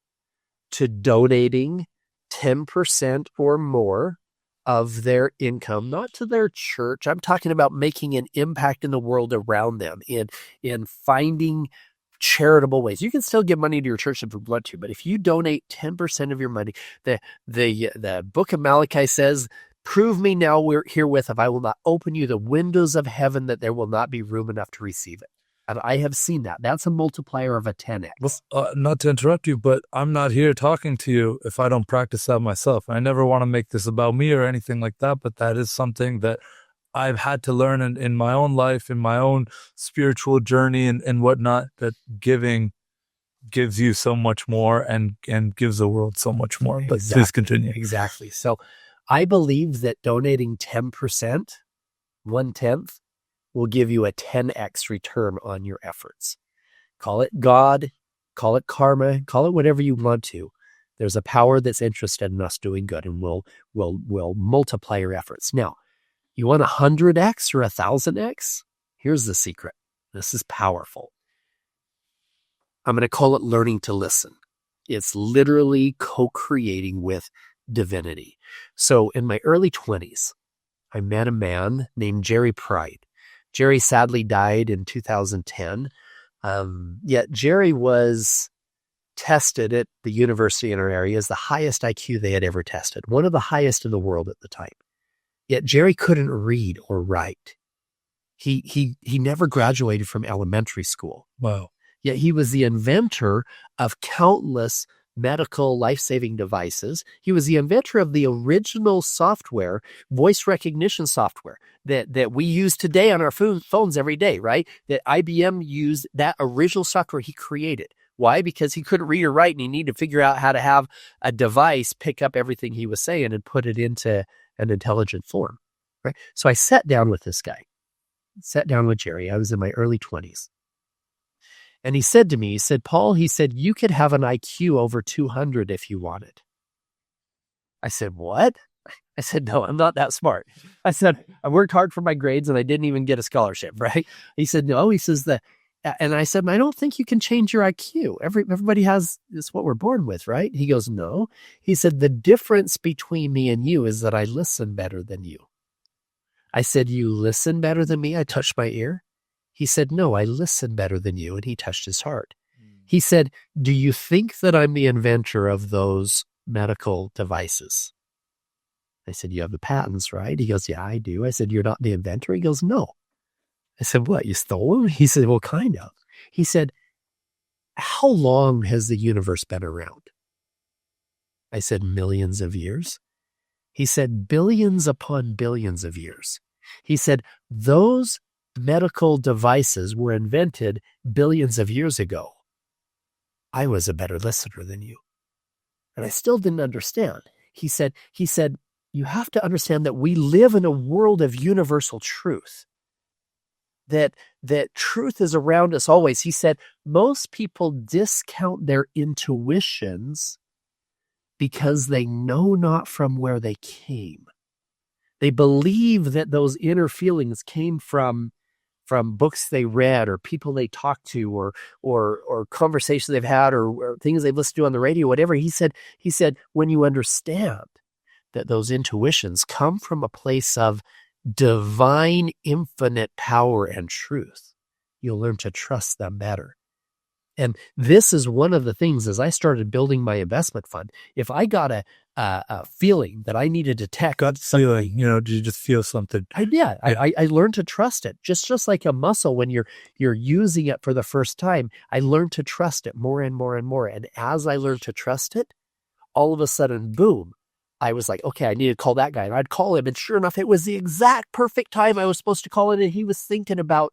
to donating 10% or more of their income, not to their church, I'm talking about making an impact in the world around them, in finding charitable ways. You can still give money to your church if you want to, but if you donate 10% of your money, the book of Malachi says, prove me now we're herewith if I will not open you the windows of heaven, that there will not be room enough to receive it. And I have seen that. That's a multiplier of a 10x. Not to interrupt you, but I'm not here talking to you if I don't practice that myself. I never want to make this about me or anything like that, but that is something that I've had to learn in my own life, in my own spiritual journey and whatnot, that giving gives you so much more and gives the world so much more. But please continue. Exactly. So I believe that donating 10%, 1/10, will give you a 10x return on your efforts. Call it God, call it karma, call it whatever you want to. There's a power that's interested in us doing good, and will multiply your efforts. Now, you want 100x or 1000x? Here's the secret. This is powerful. I'm going to call it learning to listen. It's literally co-creating with divinity. So in my early 20s, I met a man named Jerry Pride. Jerry sadly died in 2010. Yet Jerry was tested at the university in our area as the highest IQ they had ever tested, one of the highest in the world at the time. Yet Jerry couldn't read or write. He never graduated from elementary school. Wow. Yet he was the inventor of countless medical life-saving devices. He was the inventor of the original software, voice recognition software that we use today on our phones every day, right? That IBM used, that original software he created. Why? Because he couldn't read or write, and he needed to figure out how to have a device pick up everything he was saying and put it into an intelligent form, right? So I sat down with this guy, sat down with Jerry. I was in my early 20s. And he said to me, he said, Paul, he said, you could have an IQ over 200 if you wanted. I said, what? I said, no, I'm not that smart. I said, I worked hard for my grades and I didn't even get a scholarship, right? He said, no, he says that. And I said, I don't think you can change your IQ. Everybody has, it's what we're born with, right? He goes, no. He said, the difference between me and you is that I listen better than you. I said, you listen better than me? I touched my ear. He said, no, I listen better than you. And he touched his heart. He said, do you think that I'm the inventor of those medical devices. I said, you have the patents, right? He goes, yeah, I do. I said, you're not the inventor? He goes, no. I said, what, you stole them? He said, well, kind of. He said, how long has the universe been around? I said, millions of years. He said, billions upon billions of years. He said, those medical devices were invented billions of years ago. I was a better listener than you. And I still didn't understand. He said, you have to understand that we live in a world of universal truth. That truth is around us always. He said, most people discount their intuitions because they know not from where they came. They believe that those inner feelings came from books they read or people they talked to or conversations they've had or things they've listened to on the radio, whatever. He said, when you understand that those intuitions come from a place of divine, infinite power and truth, you'll learn to trust them better. And this is one of the things as I started building my investment fund. If I got a feeling that I needed to tech, Gut feeling, did you just feel something? I learned to trust it. Just like a muscle, when you're using it for the first time, I learned to trust it more and more and more. And as I learned to trust it, all of a sudden, boom, I was like, okay, I need to call that guy. And I'd call him. And sure enough, it was the exact perfect time I was supposed to call it. And he was thinking about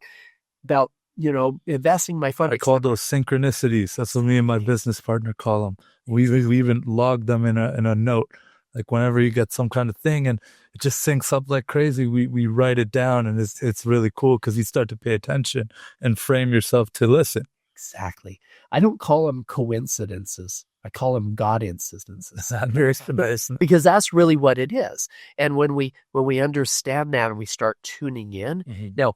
investing my fund. I call those synchronicities. That's what me and my business partner call them. We even log them in a note. Like whenever you get some kind of thing and it just syncs up like crazy, we write it down, and it's really cool because you start to pay attention and frame yourself to listen. Exactly. I don't call them coincidences. I call them God incidences. Because that's really what it is. And when we understand that and we start tuning in, now,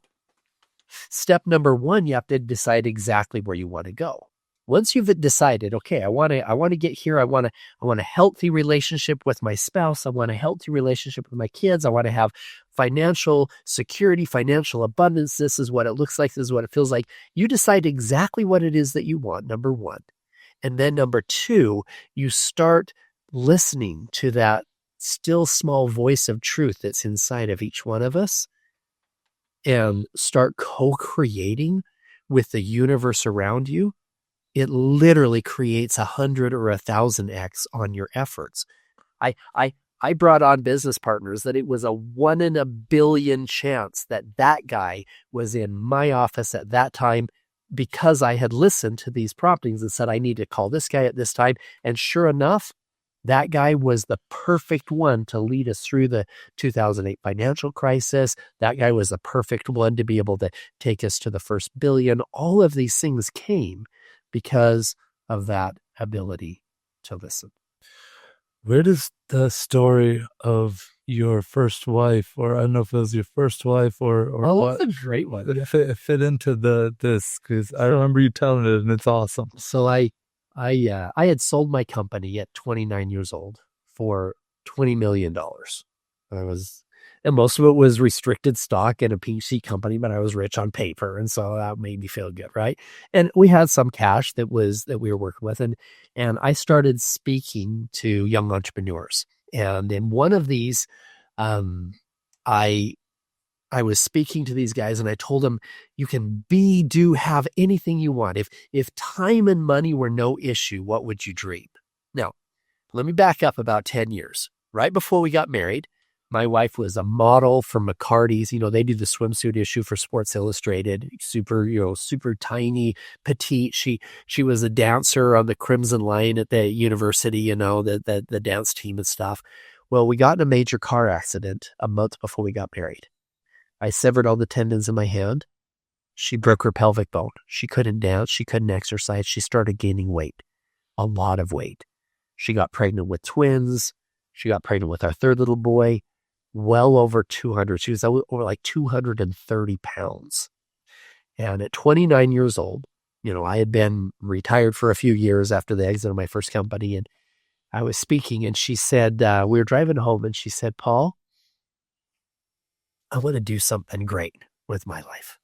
step number one, you have to decide exactly where you want to go. Once you've decided, okay, I want to get here. I want a healthy relationship with my spouse. I want a healthy relationship with my kids. I want to have financial security, financial abundance. This is what it looks like. This is what it feels like. You decide exactly what it is that you want, number one. And then number two, you start listening to that still small voice of truth that's inside of each one of us and start co-creating with the universe around you. It literally creates 100 or 1,000x on your efforts. I brought on business partners that it was a 1 in a billion chance that guy was in my office at that time because I had listened to these promptings and said, I need to call this guy at this time. And sure enough, that guy was the perfect one to lead us through the 2008 financial crisis. That guy was the perfect one to be able to take us to the first billion. All of these things came because of that ability to listen. Where does the story of your first wife, or I don't know if it was your first wife or what? That's a great one. Fit into this, because I remember you telling it and it's awesome. So I had sold my company at 29 years old for $20 million. And most of it was restricted stock in a PC company, but I was rich on paper. And so that made me feel good. Right. And we had some cash that we were working with. And I started speaking to young entrepreneurs. And in one of these, I was speaking to these guys and I told them, you can have anything you want. If time and money were no issue, what would you dream? Now, let me back up about 10 years. Right before we got married, my wife was a model for McCarty's. They do the swimsuit issue for Sports Illustrated. Super tiny, petite. She was a dancer on the Crimson Line at the university, the dance team and stuff. Well, we got in a major car accident a month before we got married. I severed all the tendons in my hand. She broke her pelvic bone. She couldn't dance. She couldn't exercise. She started gaining weight, a lot of weight. She got pregnant with twins. She got pregnant with our third little boy, well over 200. She was over like 230 pounds. And at 29 years old, I had been retired for a few years after the exit of my first company. And I was speaking and she said, we were driving home and she said, Paul, I want to do something great with my life.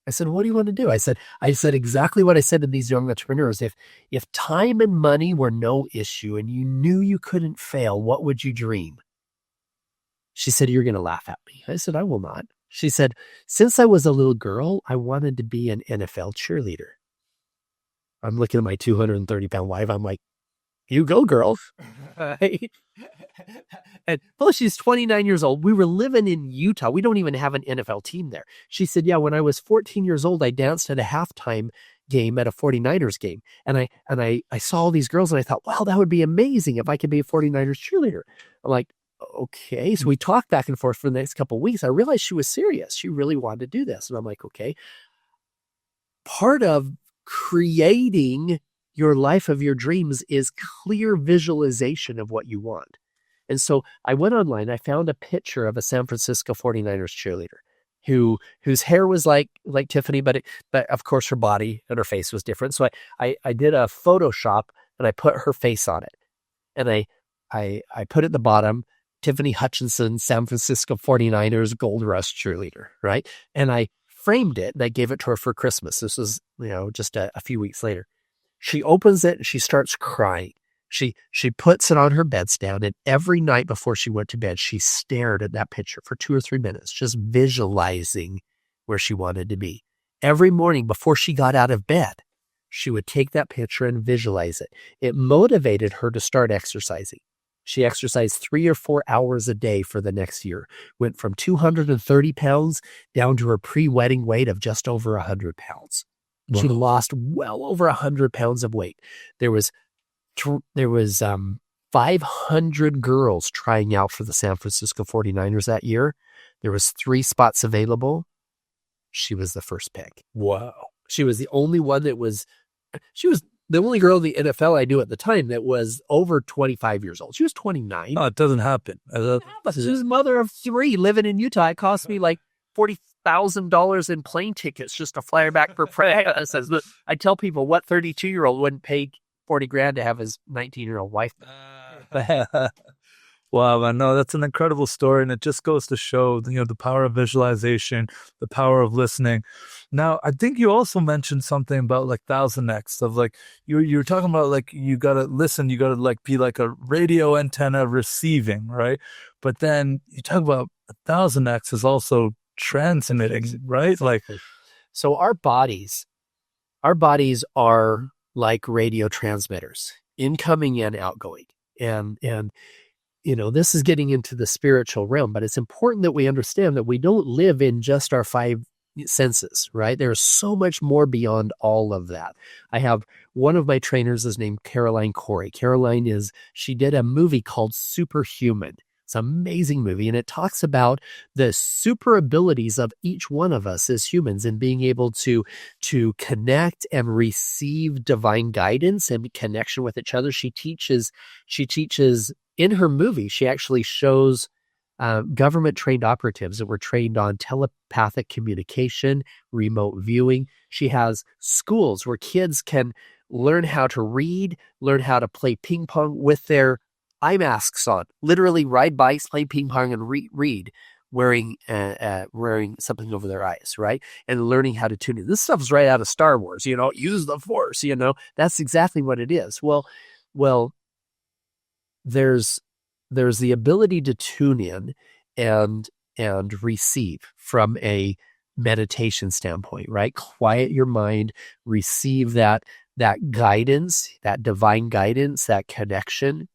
I said, what do you want to do? I said exactly what I said to these young entrepreneurs. If time and money were no issue and you knew you couldn't fail, what would you dream? She said, you're going to laugh at me. I said, I will not. She said, since I was a little girl, I wanted to be an NFL cheerleader. I'm looking at my 230-pound wife. I'm like, you go, girl. Right? And well, she's 29 years old. We were living in Utah. We don't even have an NFL team there. She said, yeah, when I was 14 years old, I danced at a halftime game at a 49ers game. And I saw all these girls and I thought, wow, that would be amazing if I could be a 49ers cheerleader. I'm like, okay. So we talked back and forth for the next couple of weeks. I realized she was serious. She really wanted to do this. And I'm like, okay. Part of creating your life of your dreams is clear visualization of what you want. And so I went online, I found a picture of a San Francisco 49ers cheerleader whose hair was like Tiffany, but of course her body and her face was different. So I did a Photoshop and I put her face on it. And I put at the bottom, Tiffany Hutchinson, San Francisco 49ers Gold Rush cheerleader, right? And I framed it and I gave it to her for Christmas. This was, just a few weeks later. She opens it and she starts crying. She puts it on her bedstand, and every night before she went to bed, she stared at that picture for 2 or 3 minutes, just visualizing where she wanted to be. Every morning before she got out of bed, she would take that picture and visualize it. It motivated her to start exercising. She exercised 3 or 4 hours a day for the next year, went from 230 pounds down to her pre-wedding weight of just over 100 pounds. Wow. She lost well over 100 pounds of weight. There was 500 girls trying out for the San Francisco 49ers that year. There was 3 spots available. She was the first pick. Wow. She was the only one she was the only girl in the NFL I knew at the time that was over 25 years old. She was 29. No, it doesn't happen. She was a mother of 3 living in Utah. It cost me like $40,000 in plane tickets just to fly her back for practice. I tell people, what 32-year-old wouldn't pay $40,000 to have his 19-year-old wife? Wow, man, no, that's an incredible story, and it just goes to show, the power of visualization, the power of listening. Now, I think you also mentioned something about like 1000x of like you were talking about like you gotta listen, you gotta like be like a radio antenna receiving, right? But then you talk about 1000x is also transmitting, right? Like, so our bodies are like radio transmitters, incoming and outgoing, and this is getting into the spiritual realm, but it's important that we understand that we don't live in just our 5 senses, right? There's so much more beyond all of that. I have one of my trainers is named Caroline Corey. She did a movie called Superhuman. It's an amazing movie, and it talks about the super abilities of each one of us as humans and being able to connect and receive divine guidance and connection with each other. She teaches in her movie, she actually shows government-trained operatives that were trained on telepathic communication, remote viewing. She has schools where kids can learn how to read, learn how to play ping pong with their eye masks on, literally ride bikes, play ping pong, and read wearing something over their eyes, right? And learning how to tune in. This stuff is right out of Star Wars, use the Force, that's exactly what it is. Well, there's the ability to tune in and receive from a meditation standpoint, right? Quiet your mind, receive that guidance, that divine guidance, that connection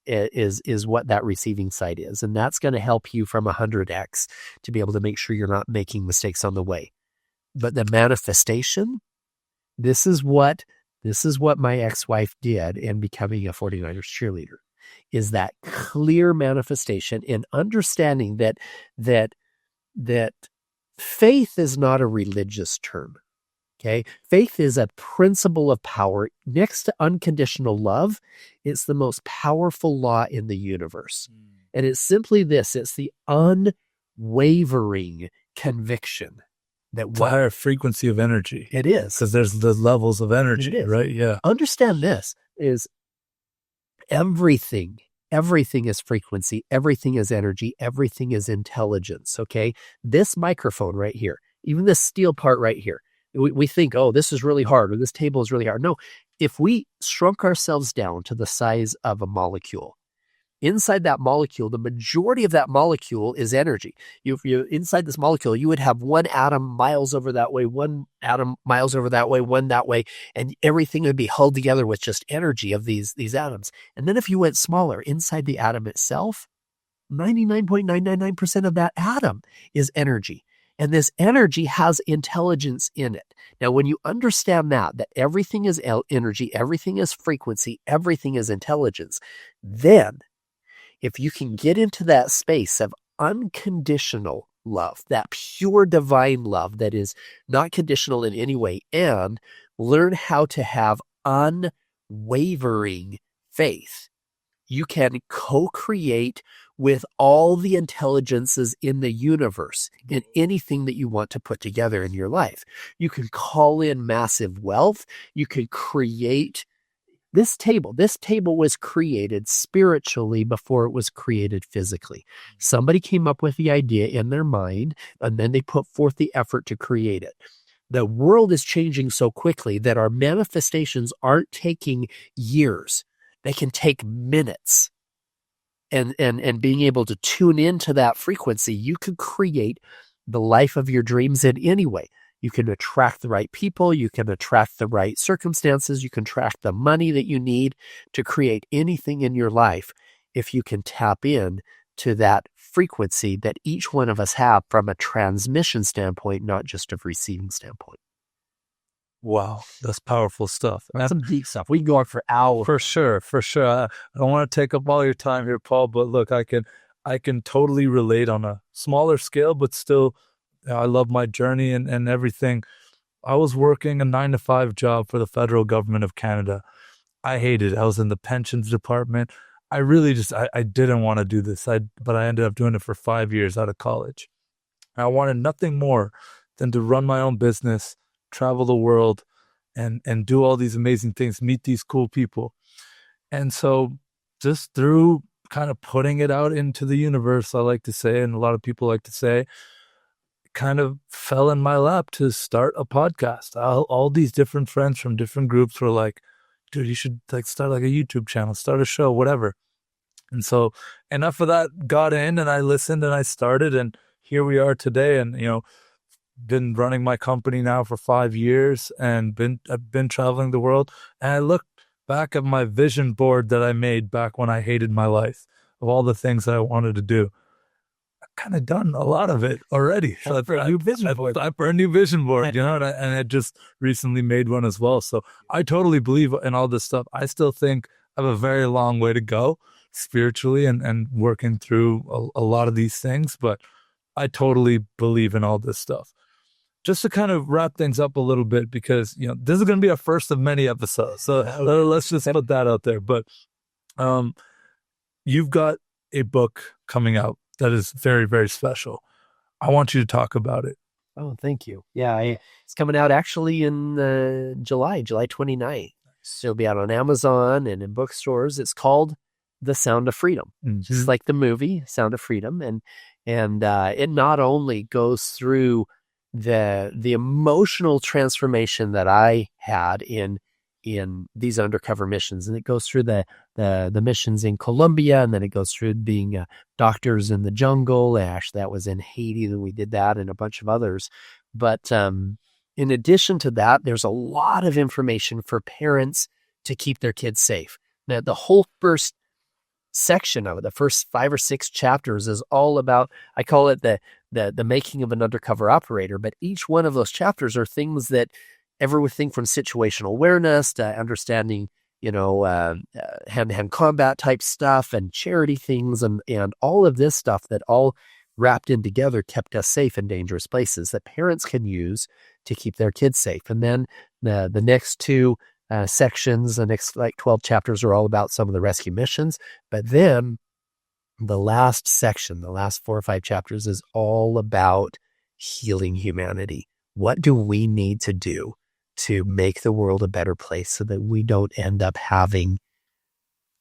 is what that receiving side is. And that's going to help you from 100x to be able to make sure you're not making mistakes on the way. But the manifestation, this is what my ex-wife did in becoming a 49ers cheerleader, is that clear manifestation in understanding that faith is not a religious term. Okay. Faith is a principle of power next to unconditional love. It's the most powerful law in the universe. And it's simply this, it's the unwavering conviction that higher frequency of energy. It is. Because there's the levels of energy, right? Yeah. Understand this is everything is frequency, everything is energy, everything is intelligence. Okay. This microphone right here, even this steel part right here, we think, oh, this is really hard, or this table is really hard. No, if we shrunk ourselves down to the size of a molecule, inside that molecule, the majority of that molecule is energy. You inside this molecule, you would have one atom miles over that way, one atom miles over that way, one that way, and everything would be held together with just energy of these atoms. And then if you went smaller, inside the atom itself, 99.999% of that atom is energy. And this energy has intelligence in it. Now, when you understand that everything is energy, everything is frequency, everything is intelligence, then if you can get into that space of unconditional love, that pure divine love that is not conditional in any way, and learn how to have unwavering faith, you can co-create with all the intelligences in the universe in anything that you want to put together in your life. You can call in massive wealth. You can create this table. This table was created spiritually before it was created physically. Somebody came up with the idea in their mind, and then they put forth the effort to create it. The world is changing so quickly that our manifestations aren't taking years. They can take minutes. And being able to tune into that frequency, you can create the life of your dreams in any way. You can attract the right people. You can attract the right circumstances. You can attract the money that you need to create anything in your life if you can tap in to that frequency that each one of us have from a transmission standpoint, not just a receiving standpoint. Wow, that's powerful stuff. That's some deep stuff. We can go on for hours. For sure. I don't want to take up all your time here, Paul, but look, I can totally relate on a smaller scale, but still, I love my journey and everything. I was working a 9-to-5 job for the federal government of Canada. I hated it. I was in the pensions department. I really I didn't want to do this, but I ended up doing it for 5 years out of college. I wanted nothing more than to run my own business, travel the world, and do all these amazing things, meet these cool people. And so just through kind of putting it out into the universe, I like to say, and a lot of people like to say, kind of fell in my lap to start a podcast. All these different friends from different groups were like, dude, you should start a YouTube channel, start a show, whatever. And so enough of that got in, and I listened and I started, and here we are today. And, been running my company now for 5 years, and I've been traveling the world. And I look back at my vision board that I made back when I hated my life, of all the things that I wanted to do. Kind of done a lot of it already. So for a new vision board. For a new vision board, and I just recently made one as well. So I totally believe in all this stuff. I still think I have a very long way to go spiritually and working through a lot of these things, but I totally believe in all this stuff. Just to kind of wrap things up a little bit, because this is going to be our first of many episodes. So let's just put that out there. But you've got a book coming out that is very, very special. I want you to talk about it. Oh, thank you. Yeah, it's coming out actually in July 29th. So it'll be out on Amazon and in bookstores. It's called The Sound of Freedom. Mm-hmm. Just like the movie Sound of Freedom. And it not only goes through the emotional transformation that I had in these undercover missions, and it goes through the missions in Colombia, and then it goes through being doctors in the jungle. Actually, that was in Haiti that we did that, and a bunch of others. But in addition to that, there's a lot of information for parents to keep their kids safe. Now, the whole first section of it, the first 5 or 6 chapters, is all about, I call it the making of an undercover operator. But each one of those chapters are things that everything from situational awareness to understanding, hand-to-hand combat type stuff and charity things and all of this stuff that all wrapped in together kept us safe in dangerous places that parents can use to keep their kids safe. And then the next 2 sections, the next 12 chapters are all about some of the rescue missions. But then the last section, the last 4 or 5 chapters, is all about healing humanity. What do we need to do to make the world a better place so that we don't end up having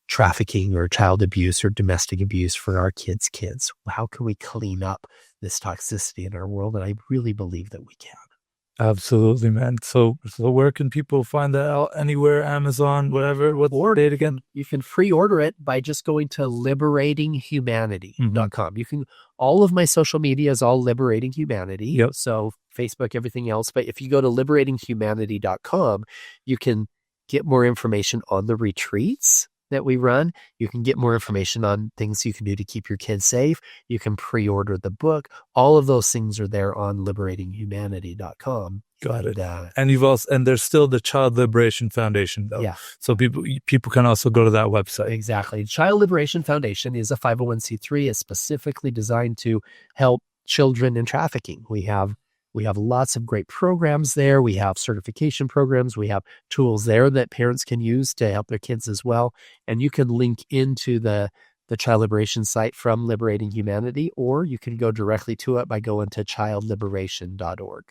trafficking or child abuse or domestic abuse for our kids' kids? How can we clean up this toxicity in our world? And I really believe that we can. Absolutely, man. So where can people find that out? Anywhere, Amazon, whatever. What's the date again? You can pre-order it by just going to liberatinghumanity.com. You can, all of my social media is all Liberating Humanity. Yep. So Facebook, everything else. But if you go to liberatinghumanity.com, you can get more information on the retreats that we run. You can get more information on things you can do to keep your kids safe. You can pre-order the book. All of those things are there on liberatinghumanity.com. Got it. And you've also, and there's still the Child Liberation Foundation, though. Yeah. So people can also go to that website. Exactly. Child Liberation Foundation is a 501c3. It's specifically designed to help children in trafficking. We have lots of great programs there. We have certification programs. We have tools there that parents can use to help their kids as well. And you can link into the Child Liberation site from Liberating Humanity, or you can go directly to it by going to childliberation.org.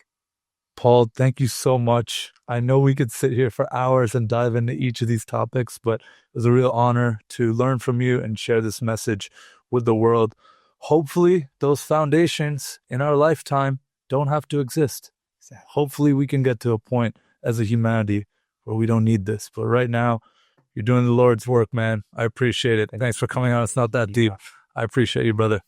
Paul, thank you so much. I know we could sit here for hours and dive into each of these topics, but it was a real honor to learn from you and share this message with the world. Hopefully, those foundations in our lifetime don't have to exist. Exactly. Hopefully, we can get to a point as a humanity where we don't need this. But right now, you're doing the Lord's work, man. I appreciate it. Thanks for coming on. It's not that deep. I appreciate you, brother.